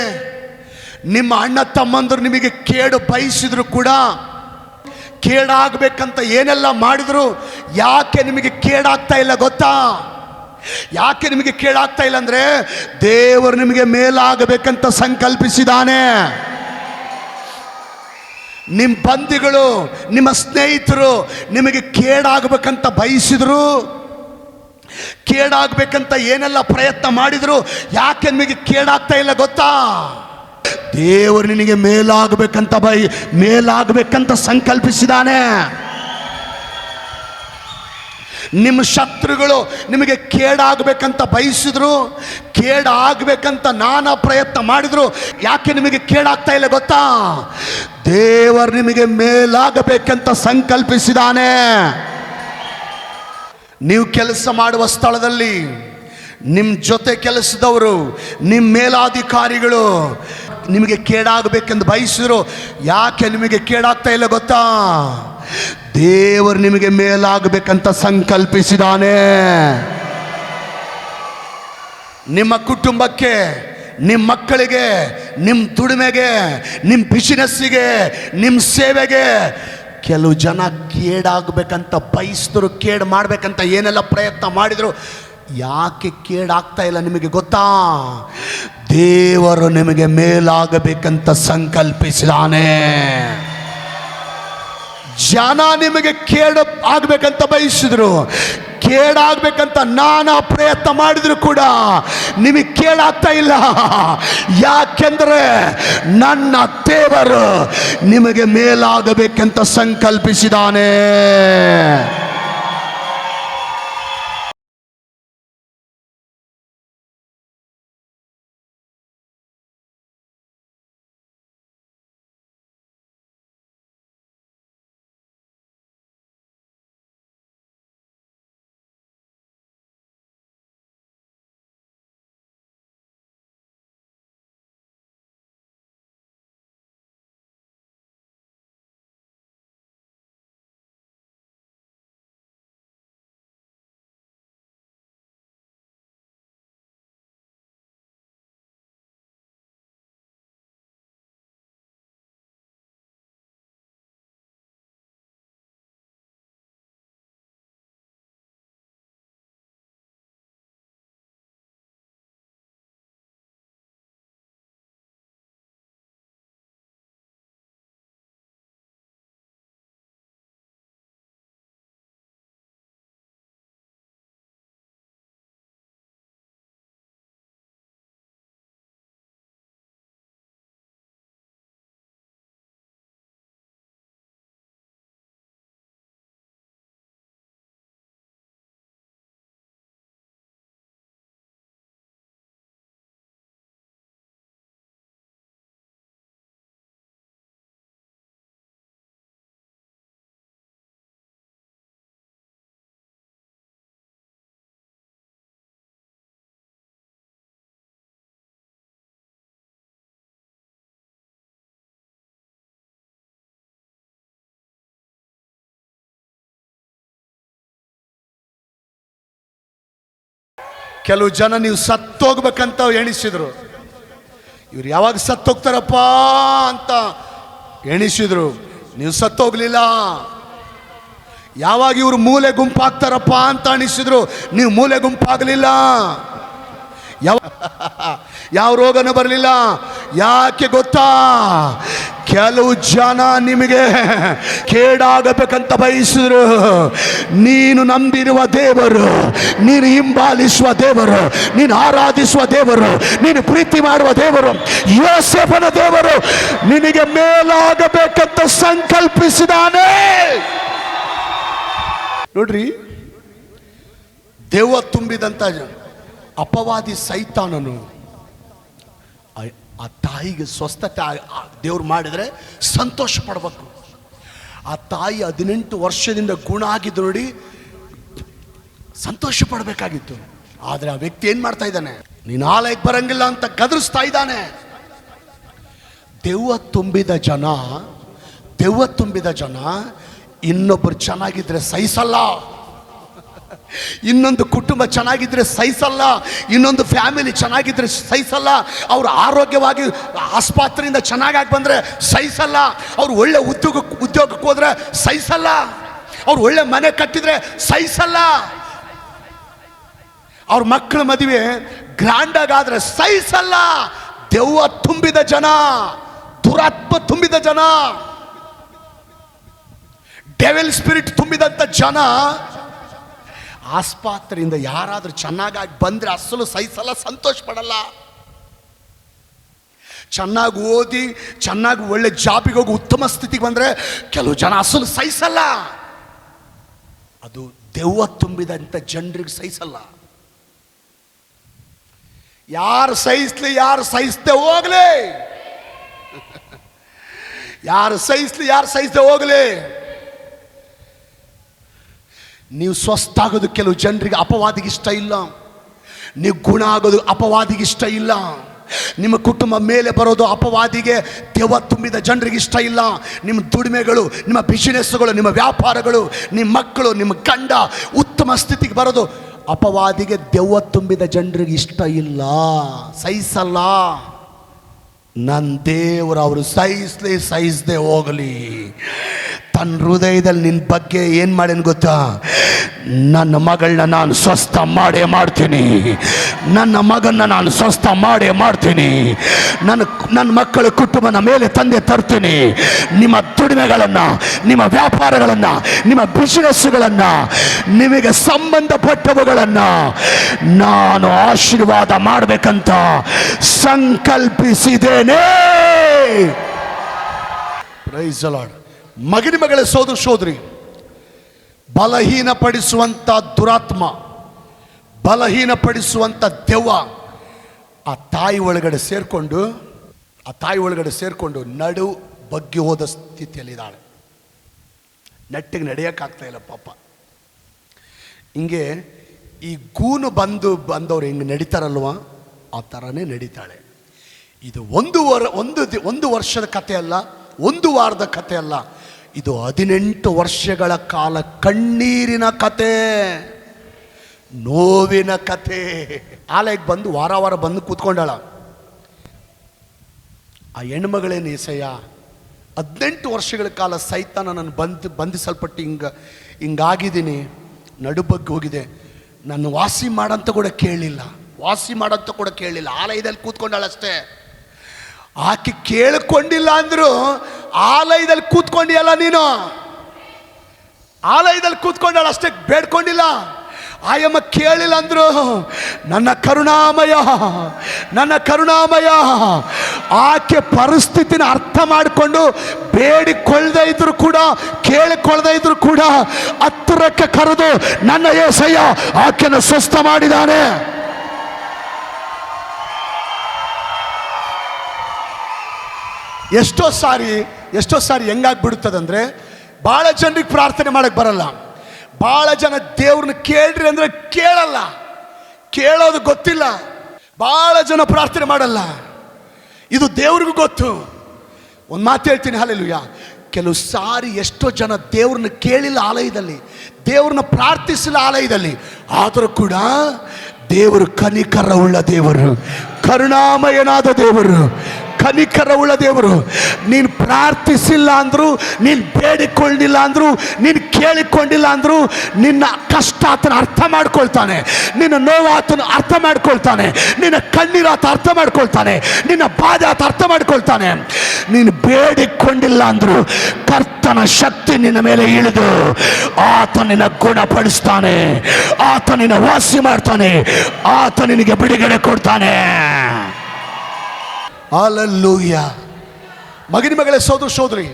ನಿಮ್ಮ ಅಣ್ಣ ತಮ್ಮಂದರು ನಿಮಗೆ ಕೇಡು ಬಯಸಿದ್ರು ಕೂಡ, ಕೇಡಾಗಬೇಕಂತ ಏನೆಲ್ಲ ಮಾಡಿದ್ರು, ಯಾಕೆ ನಿಮಗೆ ಕೇಡಾಗ್ತಾ ಇಲ್ಲ ಗೊತ್ತಾ? ಯಾಕೆ ನಿಮಗೆ ಕೇಳಾಗ್ತಾ ಇಲ್ಲ ಅಂದರೆ ದೇವರು ನಿಮಗೆ ಮೇಲಾಗಬೇಕಂತ ಸಂಕಲ್ಪಿಸಿದಾನೆ. ನಿಮ್ಮ ಬಂಧುಗಳು ನಿಮ್ಮ ಸ್ನೇಹಿತರು ನಿಮಗೆ ಕೇಡಾಗಬೇಕಂತ ಬಯಸಿದ್ರು, ಕೇಡಾಗಬೇಕಂತ ಏನೆಲ್ಲ ಪ್ರಯತ್ನ ಮಾಡಿದ್ರು, ಯಾಕೆ ನಿಮಗೆ ಕೇಡಾಗ್ತಾ ಇಲ್ಲ ಗೊತ್ತಾ? ದೇವರು ನಿನಗೆ ಮೇಲಾಗಬೇಕಂತ ಸಂಕಲ್ಪಿಸಿದಾನೆ. ನಿಮ್ಮ ಶತ್ರುಗಳು ನಿಮಗೆ ಕೇಡಾಗಬೇಕಂತ ಬಯಸಿದ್ರು, ಕೇಡಾಗಬೇಕಂತ ನಾನಾ ಪ್ರಯತ್ನ ಮಾಡಿದ್ರು, ಯಾಕೆ ನಿಮಗೆ ಕೇಡಾಗ್ತಾ ಇಲ್ಲ ಗೊತ್ತಾ? ದೇವರು ನಿಮಗೆ ಮೇಲಾಗಬೇಕಂತ ಸಂಕಲ್ಪಿಸಿದಾನೆ. ನೀವು ಕೆಲಸ ಮಾಡುವ ಸ್ಥಳದಲ್ಲಿ ನಿಮ್ಮ ಜೊತೆ ಕೆಲಸದವರು, ನಿಮ್ಮ ಮೇಲಾಧಿಕಾರಿಗಳು ನಿಮಗೆ ಕೇಡಾಗಬೇಕೆಂದು ಬಯಸಿದ್ರು, ಯಾಕೆ ನಿಮಗೆ ಕೇಡಾಗ್ತಾ ಇಲ್ಲ ಗೊತ್ತಾ? ದೇವರು ನಿಮಗೆ ಮೇಲಾಗಬೇಕಂತ ಸಂಕಲ್ಪಿಸಿದಾನೆ. ನಿಮ್ಮ ಕುಟುಂಬಕ್ಕೆ, ನಿಮ್ಮ ಮಕ್ಕಳಿಗೆ, ನಿಮ್ಮ ದುಡಿಮೆಗೆ, ನಿಮ್ಮ ಬಿಸಿನೆಸ್ಸಿಗೆ, ನಿಮ್ಮ ಸೇವೆಗೆ ಕೆಲವು ಜನ ಕೇಡಾಗಬೇಕಂತ ಬಯಸಿದ್ರು, ಕೇಡು ಮಾಡಬೇಕಂತ ಏನೆಲ್ಲ ಪ್ರಯತ್ನ ಮಾಡಿದ್ರು, ಯಾಕೆ ಕೇಡಾಗ್ತಾ ಇಲ್ಲ ನಿಮಗೆ ಗೊತ್ತಾ? ದೇವರು ನಿಮಗೆ ಮೇಲಾಗಬೇಕಂತ ಸಂಕಲ್ಪಿಸಿದಾನೆ. ಜನ ನಿಮಗೆ ಕೇಡು ಆಗಬೇಕಂತ ಬಯಸಿದ್ರು, ಕೇಡಾಗಬೇಕಂತ ನಾನಾ ಪ್ರಯತ್ನ ಮಾಡಿದ್ರು ಕೂಡ ನಿಮಗೆ ಕೇಳಾಗ್ತಾ ಇಲ್ಲ. ಯಾಕೆಂದ್ರೆ ನನ್ನ ದೇವರು ನಿಮಗೆ ಮೇಲಾಗಬೇಕಂತ ಸಂಕಲ್ಪಿಸಿದಾನೆ. ಕೆಲವು ಜನ ನೀವು ಸತ್ತೋಗ್ಬೇಕಂತ ಎಣಿಸಿದ್ರು, ಇವ್ರು ಯಾವಾಗ ಸತ್ತೋಗ್ತಾರಪ್ಪ ಅಂತ ಎಣಿಸಿದ್ರು, ನೀವು ಸತ್ತೋಗ್ಲಿಲ್ಲ. ಯಾವಾಗ ಇವರು ಮೂಲೆ ಗುಂಪಾಗ್ತಾರಪ್ಪ ಅಂತ ಅನಿಸಿದ್ರು, ನೀವು ಮೂಲೆ ಗುಂಪಾಗಲಿಲ್ಲ. ಯಾವ ರೋಗನೂ ಬರಲಿಲ್ಲ. ಯಾಕೆ ಗೊತ್ತಾ? ಕೆಲವು ಜನ ನಿಮಗೆ ಕೇಡಾಗಬೇಕಂತ ಬಯಸಿದ್ರು, ನೀನು ನಂಬಿರುವ ದೇವರು, ನೀನು ಹಿಂಬಾಲಿಸುವ ದೇವರು, ನೀನು ಆರಾಧಿಸುವ ದೇವರು, ನೀನು ಪ್ರೀತಿ ಮಾಡುವ ದೇವರು, ಯೋಸೇಫನ ದೇವರು ನಿನಗೆ ಮೇಲಾಗಬೇಕಂತ ಸಂಕಲ್ಪಿಸಿದಾನೆ. ನೋಡ್ರಿ, ದೆವ್ವ ತುಂಬಿದಂತ ಅಪವಾದಿ ಸೈತಾನನು ಆ ತಾಯಿಗೆ ಸ್ವಸ್ಥತೆ ದೇವ್ರು ಮಾಡಿದರೆ ಸಂತೋಷ ಪಡಬೇಕು. ಆ ತಾಯಿ 18 ವರ್ಷದಿಂದ ಗುಣ ಆಗಿದ್ದು ನೋಡಿ ಸಂತೋಷ ಪಡಬೇಕಾಗಿತ್ತು. ಆದರೆ ಆ ವ್ಯಕ್ತಿ ಏನು ಮಾಡ್ತಾ ಇದ್ದಾನೆ? ನೀನು ಆಲಯಕ್ಕೆ ಬರಂಗಿಲ್ಲ ಅಂತ ಗದರಿಸ್ತಾ ಇದ್ದಾನೆ. ದೆವ್ವ ತುಂಬಿದ ಜನ ಇನ್ನೊಬ್ಬರು ಚೆನ್ನಾಗಿದ್ರೆ ಸಹಿಸಲ್ಲ, ಇನ್ನೊಂದು ಕುಟುಂಬ ಚೆನ್ನಾಗಿದ್ರೆ ಸಹಿಸಲ್ಲ, ಇನ್ನೊಂದು ಫ್ಯಾಮಿಲಿ ಚೆನ್ನಾಗಿದ್ರೆ ಸಹಿಸಲ್ಲ, ಅವ್ರು ಆರೋಗ್ಯವಾಗಿ ಆಸ್ಪತ್ರೆಯಿಂದ ಚೆನ್ನಾಗಿ ಬಂದರೆ ಸಹಿಸಲ್ಲ, ಅವ್ರು ಒಳ್ಳೆ ಉದ್ಯೋಗಕ್ಕೆ ಹೋದ್ರೆ ಸಹಿಸಲ್ಲ, ಅವ್ರು ಒಳ್ಳೆ ಮನೆ ಕಟ್ಟಿದ್ರೆ ಸಹಿಸಲ್ಲ, ಅವ್ರ ಮಕ್ಕಳ ಮದುವೆ ಗ್ರ್ಯಾಂಡ್ ಆಗಾದ್ರೆ ಸಹಿಸಲ್ಲ. ದೆವ್ವ ತುಂಬಿದ ಜನ, ದುರಾತ್ಮ ತುಂಬಿದ ಜನ, ಡೆವಿಲ್ ಸ್ಪಿರಿಟ್ ತುಂಬಿದಂಥ ಜನ ಆಸ್ಪತ್ರೆಯಿಂದ ಯಾರಾದರೂ ಚೆನ್ನಾಗಾಗಿ ಬಂದರೆ ಅಸಲು ಸಹಿಸಲ್ಲ, ಸಂತೋಷ ಪಡಲ್ಲ. ಚೆನ್ನಾಗಿ ಓದಿ ಚೆನ್ನಾಗಿ ಒಳ್ಳೆ ಜಾಬಿಗೆ ಹೋಗಿ ಉತ್ತಮ ಸ್ಥಿತಿಗೆ ಬಂದರೆ ಕೆಲವು ಜನ ಅಸಲು ಸಹಿಸಲ್ಲ. ಅದು ದೆವ್ವ ತುಂಬಿದಂಥ ಜನರಿಗೆ ಸಹಿಸಲ್ಲ. ಯಾರು ಸಹಿಸ್ಲಿ, ಯಾರು ಸಹಿಸದೆ ಹೋಗ್ಲಿ, ಯಾರು ಸಹಿಸ್ಲಿ, ಯಾರು ಸಹಿಸದೆ ಹೋಗ್ಲಿ. ನೀವು ಸ್ವಸ್ಥ ಆಗೋದು ಕೆಲವು ಜನರಿಗೆ ಅಪವಾದಿಗೆ ಇಷ್ಟ ಇಲ್ಲ. ನೀವು ಗುಣ ಆಗೋದು ಅಪವಾದಿಗೆ ಇಷ್ಟ ಇಲ್ಲ. ನಿಮ್ಮ ಕುಟುಂಬ ಮೇಲೆ ಬರೋದು ಅಪವಾದಿಗೆ, ದೆವ್ವ ತುಂಬಿದ ಜನರಿಗೆ ಇಷ್ಟ ಇಲ್ಲ. ನಿಮ್ಮ ದುಡಿಮೆಗಳು, ನಿಮ್ಮ ಬಿಸಿನೆಸ್ಗಳು, ನಿಮ್ಮ ವ್ಯಾಪಾರಗಳು, ನಿಮ್ಮ ಮಕ್ಕಳು, ನಿಮ್ಮ ಗಂಡ ಉತ್ತಮ ಸ್ಥಿತಿಗೆ ಬರೋದು ಅಪವಾದಿಗೆ, ದೆವ್ವ ತುಂಬಿದ ಜನರಿಗೆ ಇಷ್ಟ ಇಲ್ಲ, ಸಹಿಸಲ್ಲ. ನನ್ನ ದೇವರು ಅವರು ಸಹಿಸ್ಲಿ, ಸಹಿಸದೆ ಹೋಗಲಿ. ತನ್ನ ಹೃದಯದಲ್ಲಿ ನಿನ್ನ ಬಗ್ಗೆ ಏನು ಮಾಡೇನು ಗೊತ್ತಾ? ನನ್ನ ಮಗಳನ್ನ ನಾನು ಸ್ವಸ್ಥ ಮಾಡೇ ಮಾಡ್ತೀನಿ, ನನ್ನ ಮಗನ್ನ ನಾನು ಸ್ವಸ್ಥ ಮಾಡೇ ಮಾಡ್ತೀನಿ, ನನ್ನ ಮಕ್ಕಳ ಕುಟುಂಬನ ಮೇಲೆ ತಂದೆ ತರ್ತೀನಿ. ನಿಮ್ಮ ದುಡಿಮೆಗಳನ್ನು, ನಿಮ್ಮ ವ್ಯಾಪಾರಗಳನ್ನು, ನಿಮ್ಮ ಬಿಸಿನೆಸ್ಸುಗಳನ್ನು, ನಿಮಗೆ ಸಂಬಂಧಪಟ್ಟವುಗಳನ್ನು ನಾನು ಆಶೀರ್ವಾದ ಮಾಡಬೇಕಂತ ಸಂಕಲ್ಪಿಸಿದ್ದೇನೆ. Price the lord. ಮಗನ ಮಗಳೇ, ಸೋದರ ಸೋದರಿ, ಬಲಹೀನಪಡಿಸುವಂಥ ದುರಾತ್ಮ, ಬಲಹೀನಪಡಿಸುವಂಥ ದೆವ್ವ ಆ ತಾಯಿ ಒಳಗಡೆ ಸೇರಿಕೊಂಡು ನಡು ಬಗ್ಗಿ ಹೋದ ಸ್ಥಿತಿಯಲ್ಲಿದ್ದಾಳೆ. ನೆಟ್ಟಿಗೆ ನಡೆಯೋಕ್ಕಾಗ್ತಾ ಇಲ್ಲ ಪಾಪ. ಹಿಂಗೆ ಈ ಗೂನು ಬಂದವರು ಹಿಂಗೆ ನಡೀತಾರಲ್ವ, ಆ ಥರನೇ ನಡೀತಾಳೆ. ಇದು ಒಂದು ವರ್ಷದ ಕಥೆ ಅಲ್ಲ, ಒಂದು ವಾರದ ಕಥೆ ಅಲ್ಲ, ಇದು 18 ವರ್ಷಗಳ ಕಾಲ ಕಣ್ಣೀರಿನ ಕತೆ, ನೋವಿನ ಕತೆ. ಆಲಯಕ್ಕೆ ಬಂದು ವಾರ ಬಂದು ಕೂತ್ಕೊಂಡಾಳ. ಆ ಹೆಣ್ಮಗಳೇನು ಏಸಯ್ಯ, 18 ವರ್ಷಗಳ ಕಾಲ ಸೈತಾನ ನಾನು ಬಂಧಿಸಲ್ಪಟ್ಟು ಹಿಂಗಾಗಿದ್ದೀನಿ, ನಡುಬಗ್ಗಿ ಹೋಗಿದೆ, ನನ್ನ ವಾಸಿ ಮಾಡಂತ ಕೂಡ ಕೇಳಲಿಲ್ಲ. ಆಲಯದಲ್ಲಿ ಕೂತ್ಕೊಂಡಾಳಷ್ಟೇ. ಆಕೆ ಕೇಳಿಕೊಂಡಿಲ್ಲ ಅಂದ್ರು ಆಲಯದಲ್ಲಿ ಕೂತ್ಕೊಂಡಿಯಲ್ಲ ನೀನು, ಆಲಯದಲ್ಲಿ ಕೂತ್ಕೊಂಡಾಳ ಅಷ್ಟೇ, ಬೇಡ್ಕೊಂಡಿಲ್ಲ. ಆಯಮ್ಮ ಕೇಳಿಲ್ಲ ಅಂದ್ರು ನನ್ನ ಕರುಣಾಮಯ ಆಕೆ ಪರಿಸ್ಥಿತಿನ ಅರ್ಥ ಮಾಡಿಕೊಂಡು ಬೇಡಿಕೊಳ್ಳದೆ ಇದ್ರು ಕೂಡ, ಕೇಳಿಕೊಳ್ಳದೆ ಇದ್ರು ಕೂಡ ಹತ್ತಿರಕ್ಕೆ ಕರೆದು ನನ್ನ యేసయ్య ಆಕೆಯನ್ನು ಸ್ವಸ್ಥ ಮಾಡಿದ್ದಾನೆ. ಎಷ್ಟೋ ಸಾರಿ ಹೆಂಗಾಗ್ಬಿಡುತ್ತದಂದ್ರೆ, ಭಾಳ ಜನರಿಗೆ ಪ್ರಾರ್ಥನೆ ಮಾಡಕ್ಕೆ ಬರಲ್ಲ. ಭಾಳ ಜನ ದೇವ್ರನ್ನ ಕೇಳ್ರಿ ಅಂದರೆ ಕೇಳಲ್ಲ, ಕೇಳೋದು ಗೊತ್ತಿಲ್ಲ. ಭಾಳ ಜನ ಪ್ರಾರ್ಥನೆ ಮಾಡಲ್ಲ, ಇದು ದೇವ್ರಿಗೂ ಗೊತ್ತು. ಒಂದು ಮಾತು ಹೇಳ್ತೀನಿ, ಹಲ್ಲೆಲೂಯಾ. ಕೆಲವು ಸಾರಿ ಎಷ್ಟೋ ಜನ ದೇವ್ರನ್ನ ಕೇಳಿಲ್ಲ ಆಲಯದಲ್ಲಿ, ದೇವ್ರನ್ನ ಪ್ರಾರ್ಥಿಸಿಲ್ಲ ಆಲಯದಲ್ಲಿ, ಆದರೂ ಕೂಡ ದೇವರು ಕನಿಕರವುಳ್ಳ ದೇವರು, ಕರುಣಾಮಯನಾದ ದೇವರು, ಕನಿಕರವುಳ್ಳ ದೇವರು. ನೀನು ಪ್ರಾರ್ಥಿಸಿಲ್ಲ ಅಂದ್ರು, ನೀನು ಬೇಡಿಕೊಳ್ಳಿಲ್ಲ ಅಂದ್ರು, ನೀನು ಕೇಳಿಕೊಂಡಿಲ್ಲ ಅಂದ್ರು ನಿನ್ನ ಕಷ್ಟ ಆತನ ಅರ್ಥ ಮಾಡ್ಕೊಳ್ತಾನೆ, ನಿನ್ನ ನೋವು ಆತನ ಅರ್ಥ ಮಾಡ್ಕೊಳ್ತಾನೆ, ನಿನ್ನ ಕಣ್ಣೀರಾತ ಅರ್ಥ ಮಾಡ್ಕೊಳ್ತಾನೆ, ನಿನ್ನ ಬಾಧೆ ಆತ ಅರ್ಥ ಮಾಡ್ಕೊಳ್ತಾನೆ. ನೀನು ಬೇಡಿಕೊಂಡಿಲ್ಲ ಅಂದ್ರು ಕರ್ತನ ಶಕ್ತಿ ನಿನ್ನ ಮೇಲೆ ಇಳಿದು ಆತ ನಿನ್ನ ಗುಣಪಡಿಸ್ತಾನೆ, ಆತ ನಿನ್ನ ವಾಸಿ ಮಾಡ್ತಾನೆ, ಆತ ನಿನಗೆ ಬಿಡುಗಡೆ ಕೊಡ್ತಾನೆ. ಹಲ್ಲೆಲೂಯಾ. ಮಗನ ಮಗಳೇ, ಸೋದರ ಸೋದರಿ,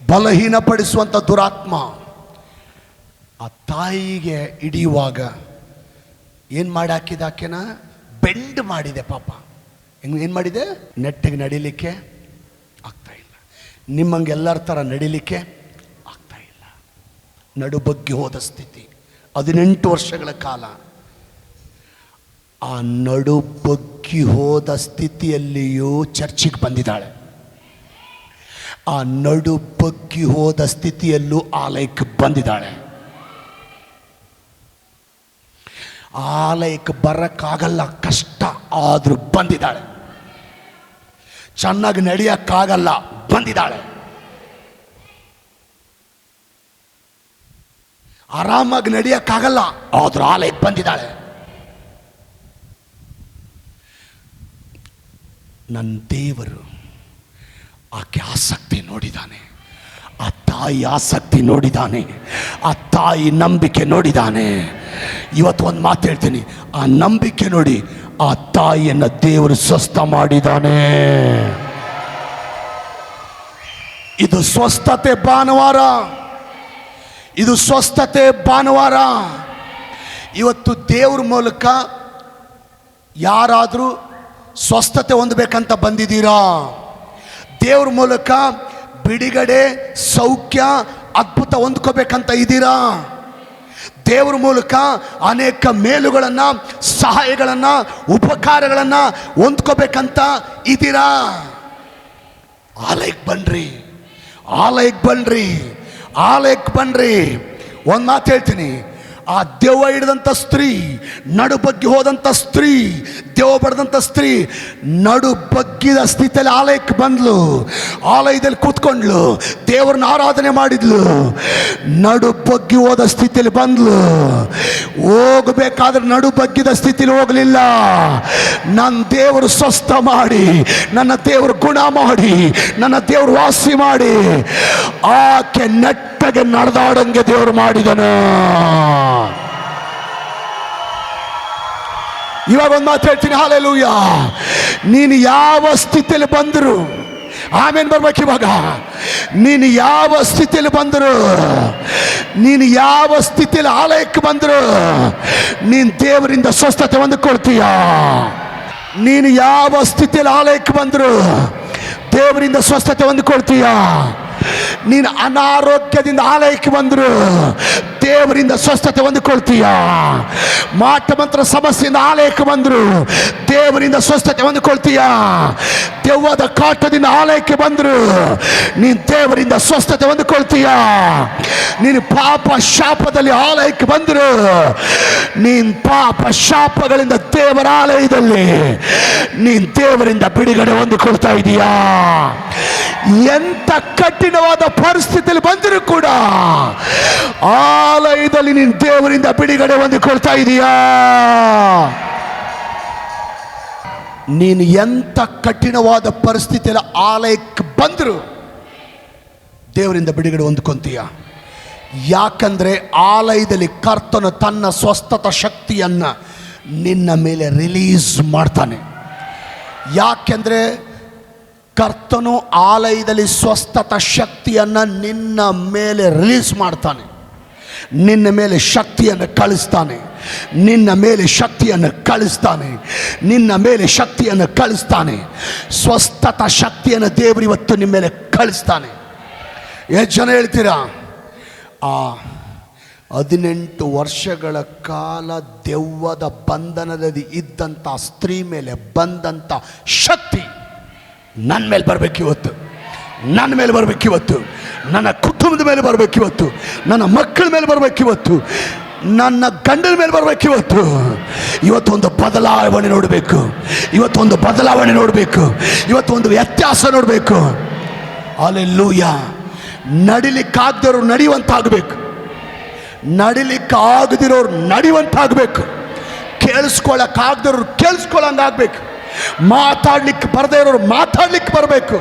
ಬಲಹೀನಪಡಿಸುವಂಥ ದುರಾತ್ಮ ಆ ತಾಯಿಗೆ ಹಿಡಿಯುವಾಗ ಏನು ಮಾಡಿ ಹಾಕಿದ, ಆಕೆನ ಬೆಂಡ್ ಮಾಡಿದೆ ಪಾಪ. ಏನು ಮಾಡಿದೆ? ನೆಟ್ಟಿಗೆ ನಡಿಲಿಕ್ಕೆ ಆಗ್ತಾ ಇಲ್ಲ, ನಿಮ್ಮಂಗೆ ಎಲ್ಲರ ಥರ ನಡಿಲಿಕ್ಕೆ ಆಗ್ತಾ ಇಲ್ಲ, ನಡುಬಗ್ಗಿ ಹೋದ ಸ್ಥಿತಿ 18 ವರ್ಷಗಳ ಕಾಲ. ಆ ನಡುಬಗ್ಗಿ ಹೋದ ಸ್ಥಿತಿಯಲ್ಲಿಯೂ ಚರ್ಚಿಗೆ ಬಂದಿದ್ದಾಳೆ. ಆ ನಡುಬಗ್ಗಿ ಹೋದ ಸ್ಥಿತಿಯಲ್ಲೂ ಆಲಯಕ್ಕೆ ಬಂದಿದ್ದಾಳೆ. ಆಲಯಕ್ಕೆ ಬರಕ್ಕಾಗಲ್ಲ, ಕಷ್ಟ ಆದರೂ ಬಂದಿದ್ದಾಳೆ. ಚೆನ್ನಾಗಿ ನಡೆಯಕ್ಕಾಗಲ್ಲ, ಬಂದಿದ್ದಾಳೆ. ಆರಾಮಾಗಿ ನಡೆಯಕ್ಕಾಗಲ್ಲ, ಆದರೂ ಆಲಯಕ್ಕೆ ಬಂದಿದ್ದಾಳೆ. ನನ್ನ ದೇವರು ಆಕೆ ಆಸಕ್ತಿ ನೋಡಿದ್ದಾನೆ, ಆ ತಾಯಿ ಆಸಕ್ತಿ ನೋಡಿದಾನೆ, ಆ ತಾಯಿ ನಂಬಿಕೆ ನೋಡಿದಾನೆ. ಇವತ್ತು ಒಂದು ಮಾತು ಹೇಳ್ತೀನಿ, ಆ ನಂಬಿಕೆ ನೋಡಿ ಆ ತಾಯಿಯನ್ನು ದೇವರು ಸ್ವಸ್ಥ ಮಾಡಿದಾನೆ. ಇದು ಸ್ವಸ್ಥತೆ ಭಾನುವಾರ, ಇದು ಸ್ವಸ್ಥತೆ ಭಾನುವಾರ. ಇವತ್ತು ದೇವ್ರ ಮೂಲಕ ಯಾರಾದರೂ ಸ್ವಸ್ಥತೆ ಹೊಂದಬೇಕಂತ ಬಂದಿದ್ದೀರಾ? ದೇವ್ರ ಮೂಲಕ ಬಿಡುಗಡೆ, ಸೌಖ್ಯ, ಅದ್ಭುತ ಹೊಂದ್ಕೋಬೇಕಂತ ಇದ್ದೀರಾ? ದೇವ್ರ ಮೂಲಕ ಅನೇಕ ಮೇಲುಗಳನ್ನು, ಸಹಾಯಗಳನ್ನು, ಉಪಕಾರಗಳನ್ನು ಹೊಂದ್ಕೋಬೇಕಂತ ಇದ್ದೀರಾ? ಆಲಯಕ್ಕೆ ಬನ್ರಿ, ಆಲಯಕ್ಕೆ ಬನ್ರಿ, ಆಲಯಕ್ಕೆ ಬನ್ರಿ. ಒಂದು ಮಾತು ಹೇಳ್ತೀನಿ, ಆ ದೆವ್ವ ಹಿಡಿದಂಥ ಸ್ತ್ರೀ, ನಡು ಬಗ್ಗಿ ಹೋದಂಥ ಸ್ತ್ರೀ, ದೆವ್ವ ಬಡ್ದಂಥ ಸ್ತ್ರೀ ನಡು ಬಗ್ಗಿದ ಸ್ಥಿತಿಯಲ್ಲಿ ಆಲಯಕ್ಕೆ ಬಂದ್ಲು. ಆಲಯದಲ್ಲಿ ಕೂತ್ಕೊಂಡ್ಲು, ದೇವರನ್ನ ಆರಾಧನೆ ಮಾಡಿದ್ಲು. ನಡು ಬಗ್ಗಿ ಹೋದ ಸ್ಥಿತಿಯಲ್ಲಿ ಬಂದ್ಲು. ಹೋಗಬೇಕಾದ್ರೆ ನಡು ಬಗ್ಗಿದ ಸ್ಥಿತಿಯಲ್ಲಿ ಹೋಗಲಿಲ್ಲ. ನನ್ನ ದೇವರು ಸ್ವಸ್ಥ ಮಾಡಿ, ನನ್ನ ದೇವರು ಗುಣ ಮಾಡಿ, ನನ್ನ ದೇವರು ವಾಸಿ ಮಾಡಿ ಆಕೆ ನೆಟ್ಟಗೆ ನಡೆದಾಡಂಗೆ ದೇವರು ಮಾಡಿದನು. ಇವಾಗ ಒಂದು ಮಾತು ಹೇಳ್ತೀನಿ, ಹಲ್ಲೆಲೂಯಾ. ನೀನು ಯಾವ ಸ್ಥಿತಿಯಲ್ಲಿ ಬಂದರು, ಆಮೇಲೆ ಬರ್ಬೇಕು. ಇವಾಗ ನೀನು ಯಾವ ಸ್ಥಿತಿಯಲ್ಲಿ ಬಂದರು, ನೀನು ಯಾವ ಸ್ಥಿತಿಯಲ್ಲಿ ಆಲಯಕ್ಕೆ ಬಂದರು, ನೀನು ದೇವರಿಂದ ಸ್ವಸ್ಥತೆ ಹೊಂದಿಕೊಳ್ತೀಯ. ನೀನು ಯಾವ ಸ್ಥಿತಿಯಲ್ಲಿ ಆಲಯಕ್ಕೆ ಬಂದರು ದೇವರಿಂದ ಸ್ವಸ್ಥತೆ ಹೊಂದಿಕೊಳ್ತೀಯ. ನೀನು ಅನಾರೋಗ್ಯದಿಂದ ಆಲಯಕ್ಕೆ ಬಂದರು ದೇವರಿಂದ ಸ್ವಸ್ಥತೆ ಹೊಂದಿಕೊಳ್ತೀಯ. ಮಾಟ ಮಂತ್ರ ಸಮಸ್ಯೆಯಿಂದ ಆಲಯಕ್ಕೆ ಬಂದರು ದೇವರಿಂದ ಸ್ವಸ್ಥತೆ ಹೊಂದಿಕೊಳ್ತೀಯ. ದೆವ್ವದ ಕಾಟದಿಂದ ಆಲಯಕ್ಕೆ ಬಂದರು ನೀನು ದೇವರಿಂದ ಸ್ವಸ್ಥತೆ ಹೊಂದಿಕೊಳ್ತೀಯ. ನೀನು ಪಾಪ ಶಾಪದಲ್ಲಿ ಆಲಯಕ್ಕೆ ಬಂದರು ನೀನು ಪಾಪ ಶಾಪಗಳಿಂದ ದೇವರ ಆಲಯದಲ್ಲಿ ನೀನು ದೇವರಿಂದ ಬಿಡುಗಡೆ ಹೊಂದಿಕೊಳ್ತಾ ಇದೀಯಾ. ಎಂತ ಕಠಿಣವಾದ ಪರಿಸ್ಥಿತಿಯಲ್ಲಿ ಬಂದರೂ ಕೂಡ ಆಲಯದಲ್ಲಿ ನೀನು ದೇವರಿಂದ ಬಿಡುಗಡೆ ಹೊಂದಿಕೊಳ್ತಾ ಇದೀಯಾ. ನೀನು ಎಂತ ಕಠಿಣವಾದ ಪರಿಸ್ಥಿತಿಯಲ್ಲಿ ಆಲಯಕ್ಕೆ ಬಂದರೂ ದೇವರಿಂದ ಬಿಡುಗಡೆ ಹೊಂದ್ಕೊಂತೀಯ. ಯಾಕಂದ್ರೆ ಆಲಯದಲ್ಲಿ ಕರ್ತನು ತನ್ನ ಸ್ವಸ್ಥತ ಶಕ್ತಿಯನ್ನು ನಿನ್ನ ಮೇಲೆ ರಿಲೀಸ್ ಮಾಡ್ತಾನೆ. ಯಾಕೆಂದ್ರೆ ಕರ್ತನು ಆಲಯದಲ್ಲಿ ಸ್ವಸ್ಥತ ಶಕ್ತಿಯನ್ನು ನಿನ್ನ ಮೇಲೆ ರಿಲೀಸ್ ಮಾಡ್ತಾನೆ. ನಿನ್ನ ಮೇಲೆ ಶಕ್ತಿಯನ್ನು ಕಳಿಸ್ತಾನೆ, ನಿನ್ನ ಮೇಲೆ ಶಕ್ತಿಯನ್ನು ಕಳಿಸ್ತಾನೆ, ನಿನ್ನ ಮೇಲೆ ಶಕ್ತಿಯನ್ನು ಕಳಿಸ್ತಾನೆ. ಸ್ವಸ್ಥತ ಶಕ್ತಿಯನ್ನು ದೇವರು ಇವತ್ತು ನಿಮ್ಮ ಮೇಲೆ ಕಳಿಸ್ತಾನೆ. ಎಷ್ಟು ಜನ ಹೇಳ್ತೀರಾ? ಆ 18 ವರ್ಷಗಳ ಕಾಲ ದೆವ್ವದ ಬಂಧನದಲ್ಲಿ ಇದ್ದಂಥ ಸ್ತ್ರೀ ಮೇಲೆ ಬಂದಂಥ ಶಕ್ತಿ ನನ್ನ ಮೇಲೆ ಬರಬೇಕಿವತ್ತು, ನನ್ನ ಮೇಲೆ ಬರಬೇಕಿವತ್ತು, ನನ್ನ ಕುಟುಂಬದ ಮೇಲೆ ಬರಬೇಕಿವತ್ತು, ನನ್ನ ಮಕ್ಕಳ ಮೇಲೆ ಬರಬೇಕಿವತ್ತು, ನನ್ನ ಗಂಡನ ಮೇಲೆ ಬರಬೇಕಿವತ್ತು. ಇವತ್ತೊಂದು ಬದಲಾವಣೆ ನೋಡಬೇಕು, ಇವತ್ತೊಂದು ಬದಲಾವಣೆ ನೋಡಬೇಕು, ಇವತ್ತೊಂದು ವ್ಯತ್ಯಾಸ ನೋಡಬೇಕು. ಹಲ್ಲೆಲೂಯಾ. ನಡಿಲಿಕ್ಕಾಗದಿರೋರು ನಡೆಯುವಂತಾಗಬೇಕು, ನಡಿಲಿಕ್ಕಾಗದಿರೋರು ನಡೆಯುವಂತಾಗಬೇಕು, ಕೇಳಿಸ್ಕೊಳ್ಳೋಕ್ಕಾಗದಿರೋರು ಕೇಳಿಸ್ಕೊಳ್ಳೋಂಗಾಗಬೇಕು, ಮಾತಾಡ್ಲಿಕ್ಕೆ ಬರದೇ ಇರೋರು ಮಾತಾಡ್ಲಿಕ್ಕೆ ಬರಬೇಕು,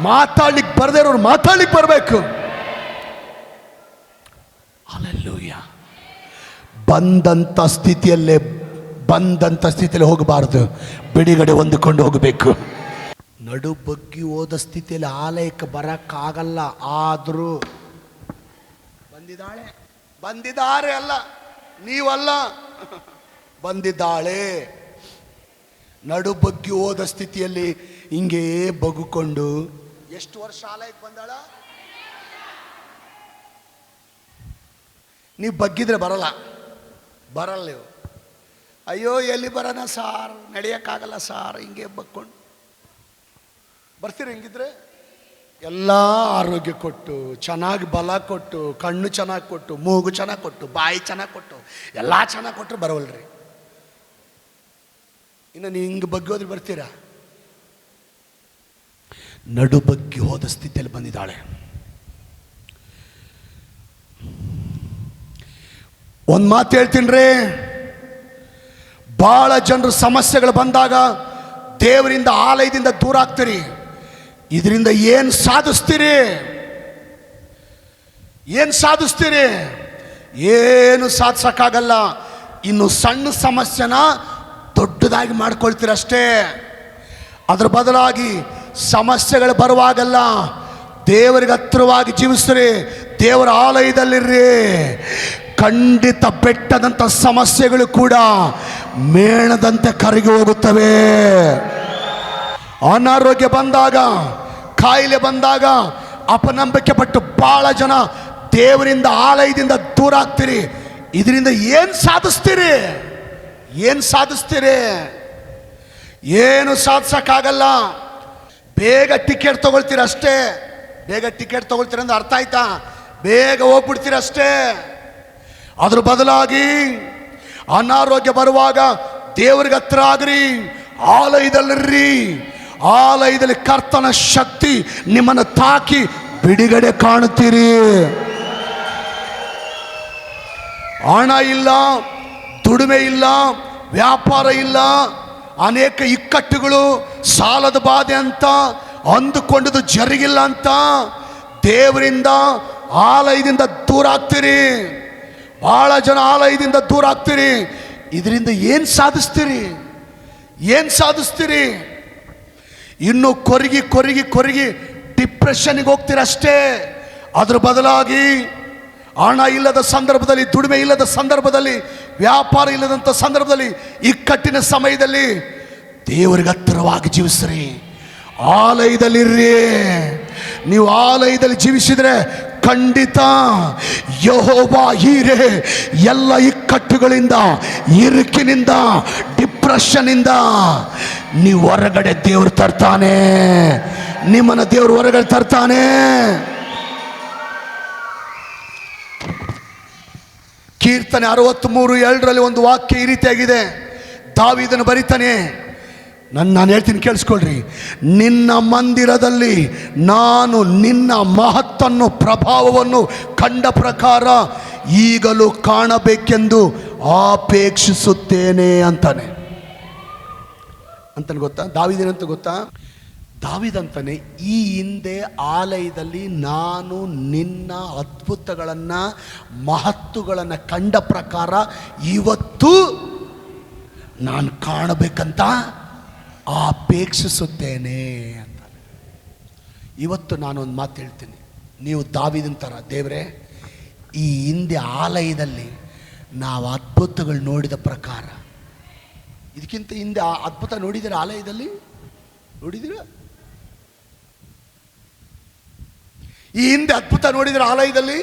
ಮಾತಾಡ್ಲಿಕ್ಕೆ ಬರದೇ ಇರೋರು ಮಾತಾಡ್ಲಿಕ್ಕೆ ಬರಬೇಕು. ಹಲ್ಲೆಲೂಯಾ. ಬಂದಂಥ ಸ್ಥಿತಿಯಲ್ಲೇ ಹೋಗಬಾರ್ದು, ಬಿಡುಗಡೆ ಹೊಂದಿಕೊಂಡು ಹೋಗಬೇಕು. ನಡು ಬಗ್ಗಿ ಹೋದ ಸ್ಥಿತಿಯಲ್ಲಿ ಆಲಯಕ್ಕೆ ಬರೋಕ್ಕಾಗಲ್ಲ. ಆದರೂ ಬಂದಿದ್ದಾರೆ ಅಲ್ಲ, ನೀವಲ್ಲ, ಬಂದಿದ್ದಾಳೆ. ನಡು ಬಗ್ಗಿ ಹೋದ ಸ್ಥಿತಿಯಲ್ಲಿ ಹಿಂಗೇ ಬಗ್ಗಿಕೊಂಡು ಎಷ್ಟು ವರ್ಷ ಆಲಯಕ್ಕೆ ಬಂದಾಳ? ನೀವು ಬಗ್ಗಿದ್ರೆ ಬರಲ್ಲ ನೀವು. ಅಯ್ಯೋ ಎಲ್ಲಿ ಬರೋಣ ಸಾರ್, ನಡೆಯೋಕ್ಕಾಗಲ್ಲ ಸಾರ್, ಹಿಂಗೆ ಬಗ್ಕೊಂಡು ಬರ್ತೀರಿ. ಹಿಂಗಿದ್ರೆ ಎಲ್ಲ ಆರೋಗ್ಯ ಕೊಟ್ಟು, ಚೆನ್ನಾಗಿ ಬಲ ಕೊಟ್ಟು, ಕಣ್ಣು ಚೆನ್ನಾಗಿ ಕೊಟ್ಟು, ಮೂಗು ಚೆನ್ನಾಗಿ ಕೊಟ್ಟು, ಬಾಯಿ ಚೆನ್ನಾಗಿ ಕೊಟ್ಟು, ಎಲ್ಲ ಚೆನ್ನಾಗಿ ಕೊಟ್ಟರು ಬರವಲ್ರಿ. ಇನ್ನು ನೀವು ಹಿಂಗೆ ಬಗ್ಗೆ ಹೋದ್ರೆ ಬರ್ತೀರಾ? ನಡು ಬಗ್ಗಿ ಹೋದ ಸ್ಥಿತಿಯಲ್ಲಿ ಬಂದಿದ್ದಾಳೆ. ಒಂದು ಮಾತು ಹೇಳ್ತೀನಿ ರೀ, ಭಾಳ ಜನರು ಸಮಸ್ಯೆಗಳು ಬಂದಾಗ ದೇವರಿಂದ ಆಲಯದಿಂದ ದೂರ ಆಗ್ತೀರಿ. ಇದರಿಂದ ಏನು ಸಾಧಿಸ್ತೀರಿ? ಏನು ಸಾಧಿಸ್ತೀರಿ? ಏನು ಸಾಧಿಸಕ್ಕಾಗಲ್ಲ. ಇನ್ನು ಸಣ್ಣ ಸಮಸ್ಯೆನ ದೊಡ್ಡದಾಗಿ ಮಾಡ್ಕೊಳ್ತೀರಷ್ಟೇ. ಅದ್ರ ಬದಲಾಗಿ ಸಮಸ್ಯೆಗಳು ಬರುವಾಗಲ್ಲ, ದೇವರಿಗೆ ಹತ್ತಿರವಾಗಿ ಜೀವಿಸ್ರಿ, ದೇವರ ಆಲಯದಲ್ಲಿರ್ರಿ. ಖಂಡಿತ ಬೆಟ್ಟದಂಥ ಸಮಸ್ಯೆಗಳು ಕೂಡ ಮೇಣದಂತೆ ಕರಗಿ ಹೋಗುತ್ತವೆ. ಅನಾರೋಗ್ಯ ಬಂದಾಗ, ಕಾಯಿಲೆ ಬಂದಾಗ ಅಪನಂಬಿಕೆ ಪಟ್ಟು ಬಹಳ ಜನ ದೇವರಿಂದ, ಆಲಯದಿಂದ ದೂರ ಆಗ್ತೀರಿ. ಇದರಿಂದ ಏನು ಸಾಧಿಸ್ತೀರಿ? ಏನು ಸಾಧಿಸ್ತೀರಿ? ಏನು ಸಾಧಿಸಕ್ಕಾಗಲ್ಲ. ಬೇಗ ಟಿಕೆಟ್ ತಗೊಳ್ತೀರ ಅಷ್ಟೇ. ಬೇಗ ಟಿಕೆಟ್ ತಗೊಳ್ತೀರ ಅಂದ್ರೆ ಅರ್ಥ ಆಯ್ತಾ? ಬೇಗ ಹೋಗ್ಬಿಡ್ತೀರ ಅಷ್ಟೇ. ಅದ್ರ ಬದಲಾಗಿ ಅನಾರೋಗ್ಯ ಬರುವಾಗ ದೇವರಿಗೆ ಹತ್ರ ಆಗ್ರಿ, ಆಲಯದಲ್ಲಿರ್ರಿ. ಆಲಯದಲ್ಲಿ ಕರ್ತನ ಶಕ್ತಿ ನಿಮ್ಮನ್ನು ತಾಕಿ ಬಿಡುಗಡೆ ಕಾಣುತ್ತೀರಿ. ಹಣ ಇಲ್ಲ, ದುಡಿಮೆ ಇಲ್ಲ, ವ್ಯಾಪಾರ ಇಲ್ಲ, ಅನೇಕ ಇಕ್ಕಟ್ಟುಗಳು, ಸಾಲದ ಬಾಧೆ ಅಂತ ಅಂದುಕೊಂಡದ್ದು ಜರುಗಿಲ್ಲ ಅಂತ ದೇವರಿಂದ, ಆಲಯದಿಂದ ದೂರ ಆಗ್ತೀರಿ. ಬಹಳ ಜನ ಆಲಯದಿಂದ ದೂರ ಆಗ್ತೀರಿ. ಇದರಿಂದ ಏನು ಸಾಧಿಸ್ತೀರಿ? ಏನು ಸಾಧಿಸ್ತೀರಿ? ಇನ್ನು ಕೊರಗಿ ಕೊರಗಿ ಕೊರಗಿ ಡಿಪ್ರೆಷನ್ಗೆ ಹೋಗ್ತೀರಷ್ಟೇ. ಅದ್ರ ಬದಲಾಗಿ ಹಣ ಇಲ್ಲದ ಸಂದರ್ಭದಲ್ಲಿ, ದುಡಿಮೆ ಇಲ್ಲದ ಸಂದರ್ಭದಲ್ಲಿ, ವ್ಯಾಪಾರ ಇಲ್ಲದಂಥ ಸಂದರ್ಭದಲ್ಲಿ, ಇಕ್ಕಟ್ಟಿನ ಸಮಯದಲ್ಲಿ ದೇವರಿಗೆ ಹತ್ತಿರವಾಗಿ ಜೀವಿಸ್ರಿ, ಆಲಯದಲ್ಲಿರ್ರಿ. ನೀವು ಆಲಯದಲ್ಲಿ ಜೀವಿಸಿದರೆ ಖಂಡಿತ ಯೆಹೋವ ಹೀರೆ ಎಲ್ಲ ಇಕ್ಕಟ್ಟುಗಳಿಂದ, ಇರುಕಿನಿಂದ, ಡಿಪ್ರೆಷನ್ನಿಂದ ನೀವು ಹೊರಗಡೆ ದೇವರು ತರ್ತಾನೆ. ನಿಮ್ಮನ್ನು ದೇವರು ಹೊರಗಡೆ ತರ್ತಾನೆ. ಕೀರ್ತನೆ 63:2 ಒಂದು ವಾಕ್ಯ ಈ ರೀತಿಯಾಗಿದೆ. ದಾವೀದನು ಬರೀತಾನೆ, ನಾನು ಹೇಳ್ತೀನಿ ಕೇಳಿಸ್ಕೊಳ್ರಿ. ನಿನ್ನ ಮಂದಿರದಲ್ಲಿ ನಾನು ನಿನ್ನ ಮಹತ್ತನ್ನು, ಪ್ರಭಾವವನ್ನು ಕಂಡ ಪ್ರಕಾರ ಈಗಲೂ ಕಾಣಬೇಕೆಂದು ಅಪೇಕ್ಷಿಸುತ್ತೇನೆ ಅಂತಾನೆ. ಗೊತ್ತಾ ದಾವೀದನಂತ ಗೊತ್ತಾ? ದಾವೀದಂತಾನೆ, ಈ ಹಿಂದೆ ಆಲಯದಲ್ಲಿ ನಾನು ನಿನ್ನ ಅದ್ಭುತಗಳನ್ನು, ಮಹತ್ತುಗಳನ್ನು ಕಂಡ ಪ್ರಕಾರ ಇವತ್ತು ನಾನು ಕಾಣಬೇಕಂತ ಅಪೇಕ್ಷಿಸುತ್ತೇನೆ ಅಂತ. ಇವತ್ತು ನಾನೊಂದು ಮಾತು ಹೇಳ್ತೀನಿ. ನೀವು ದಾವೀದನ ಥರ, ದೇವರೇ ಈ ಹಿಂದೆ ಆಲಯದಲ್ಲಿ ನಾವು ಅದ್ಭುತಗಳು ನೋಡಿದ ಪ್ರಕಾರ, ಇದಕ್ಕಿಂತ ಹಿಂದೆ ಅದ್ಭುತ ನೋಡಿದ್ದೀರ? ಆಲಯದಲ್ಲಿ ನೋಡಿದ್ದೀರ? ಈ ಹಿಂದೆ ಅದ್ಭುತ ನೋಡಿದರೆ ಆಲಯದಲ್ಲಿ?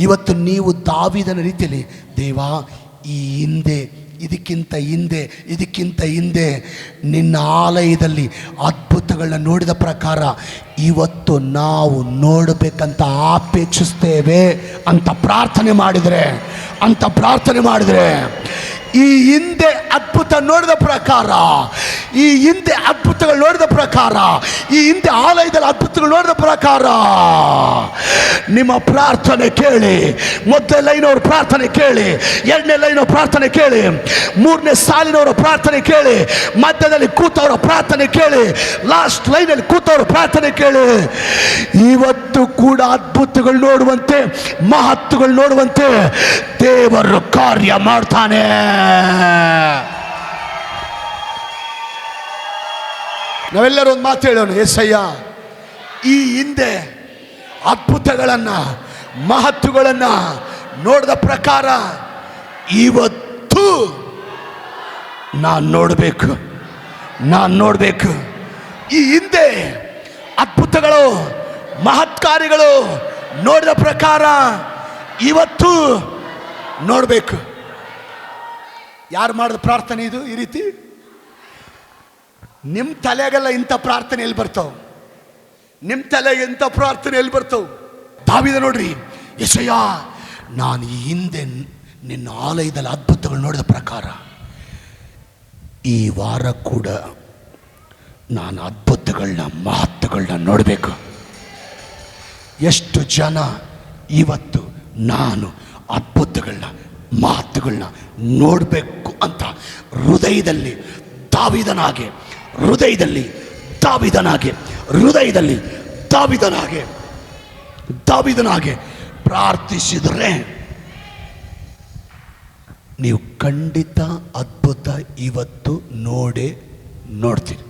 ಇವತ್ತು ನೀವು ದಾವೀದನ ರೀತಿಯಲ್ಲಿ, ದೇವಾ ಈ ಹಿಂದೆ, ಇದಕ್ಕಿಂತ ಹಿಂದೆ ನಿನ್ನ ಆಲಯದಲ್ಲಿ ಅದ್ಭುತಗಳನ್ನ ನೋಡಿದ ಪ್ರಕಾರ ಇವತ್ತು ನಾವು ನೋಡಬೇಕಂತ ಅಪೇಕ್ಷಿಸ್ತೇವೆ ಅಂತ ಪ್ರಾರ್ಥನೆ ಮಾಡಿದರೆ ಈ ಹಿಂದೆ ಅದ್ಭುತ ನೋಡಿದ ಪ್ರಕಾರ, ಈ ಹಿಂದೆ ಅದ್ಭುತಗಳು ನೋಡಿದ ಪ್ರಕಾರ, ಈ ಹಿಂದೆ ಆಲಯದಲ್ಲಿ ಅದ್ಭುತಗಳು ನೋಡಿದ ಪ್ರಕಾರ ನಿಮ್ಮ ಪ್ರಾರ್ಥನೆ ಕೇಳಿ. ಮೊದಲನೇ ಲೈನವ್ರ ಪ್ರಾರ್ಥನೆ ಕೇಳಿ, ಎರಡನೇ ಲೈನವ್ರ ಪ್ರಾರ್ಥನೆ ಕೇಳಿ, ಮೂರನೇ ಸಾಲಿನವರ ಪ್ರಾರ್ಥನೆ ಕೇಳಿ, ಮಧ್ಯದಲ್ಲಿ ಕೂತವರ ಪ್ರಾರ್ಥನೆ ಕೇಳಿ, ಲಾಸ್ಟ್ ಲೈನಲ್ಲಿ ಕೂತವರ ಪ್ರಾರ್ಥನೆ ಕೇಳಿ. ಇವತ್ತು ಕೂಡ ಅದ್ಭುತಗಳು ನೋಡುವಂತೆ, ಮಹತ್ವಗಳು ನೋಡುವಂತೆ ದೇವರು ಕಾರ್ಯ ಮಾಡ್ತಾನೆ. ನಾವೆಲ್ಲರೂ ಒಂದು ಮಾತು ಹೇಳೋಣ, యేసయ్య ಈ ಹಿಂದೆ ಅದ್ಭುತಗಳನ್ನು, ಮಹತ್ವಗಳನ್ನು ನೋಡಿದ ಪ್ರಕಾರ ಇವತ್ತು ನಾನು ನೋಡಬೇಕು. ಈ ಹಿಂದೆ ಅದ್ಭುತಗಳು, ಮಹತ್ಕಾರ್ಯಗಳು ನೋಡಿದ ಪ್ರಕಾರ ಇವತ್ತು ನೋಡಬೇಕು. ಯಾರು ಮಾಡಿದ ಪ್ರಾರ್ಥನೆ ಇದು? ಈ ರೀತಿ ನಿಮ್ಮ ತಲೆಗೆಲ್ಲ ಇಂಥ ಪ್ರಾರ್ಥನೆ ಎಲ್ಲಿ ಬರ್ತಾವೆ? ನಿಮ್ಮ ತಲೆಗೆ ಇಂಥ ಪ್ರಾರ್ಥನೆ ಎಲ್ಲಿ ಬರ್ತಾವೆ? ದಾವೀದ ನೋಡ್ರಿ, యేసయ్య ನಾನು ಈ ಹಿಂದೆ ನಿನ್ನ ಆಲಯದಲ್ಲಿ ಅದ್ಭುತಗಳು ನೋಡಿದ ಪ್ರಕಾರ ಈ ವಾರ ಕೂಡ ನಾನು ಅದ್ಭುತಗಳನ್ನ, ಮಹತ್ವಗಳನ್ನ ನೋಡಬೇಕು. ಎಷ್ಟು ಜನ ಇವತ್ತು ನಾನು ಅದ್ಭುತಗಳನ್ನ, ಮಹತ್ವಗಳನ್ನ ನೋಡಬೇಕು ಅಂತ ಹೃದಯದಲ್ಲಿ ದಾವೀದನಾಗೆ ಪ್ರಾರ್ಥಿಸಿದರೆ ನೀವು ಖಂಡಿತ ಅದ್ಭುತ ಇವತ್ತು ನೋಡೇ ನೋಡ್ತೀರಿ.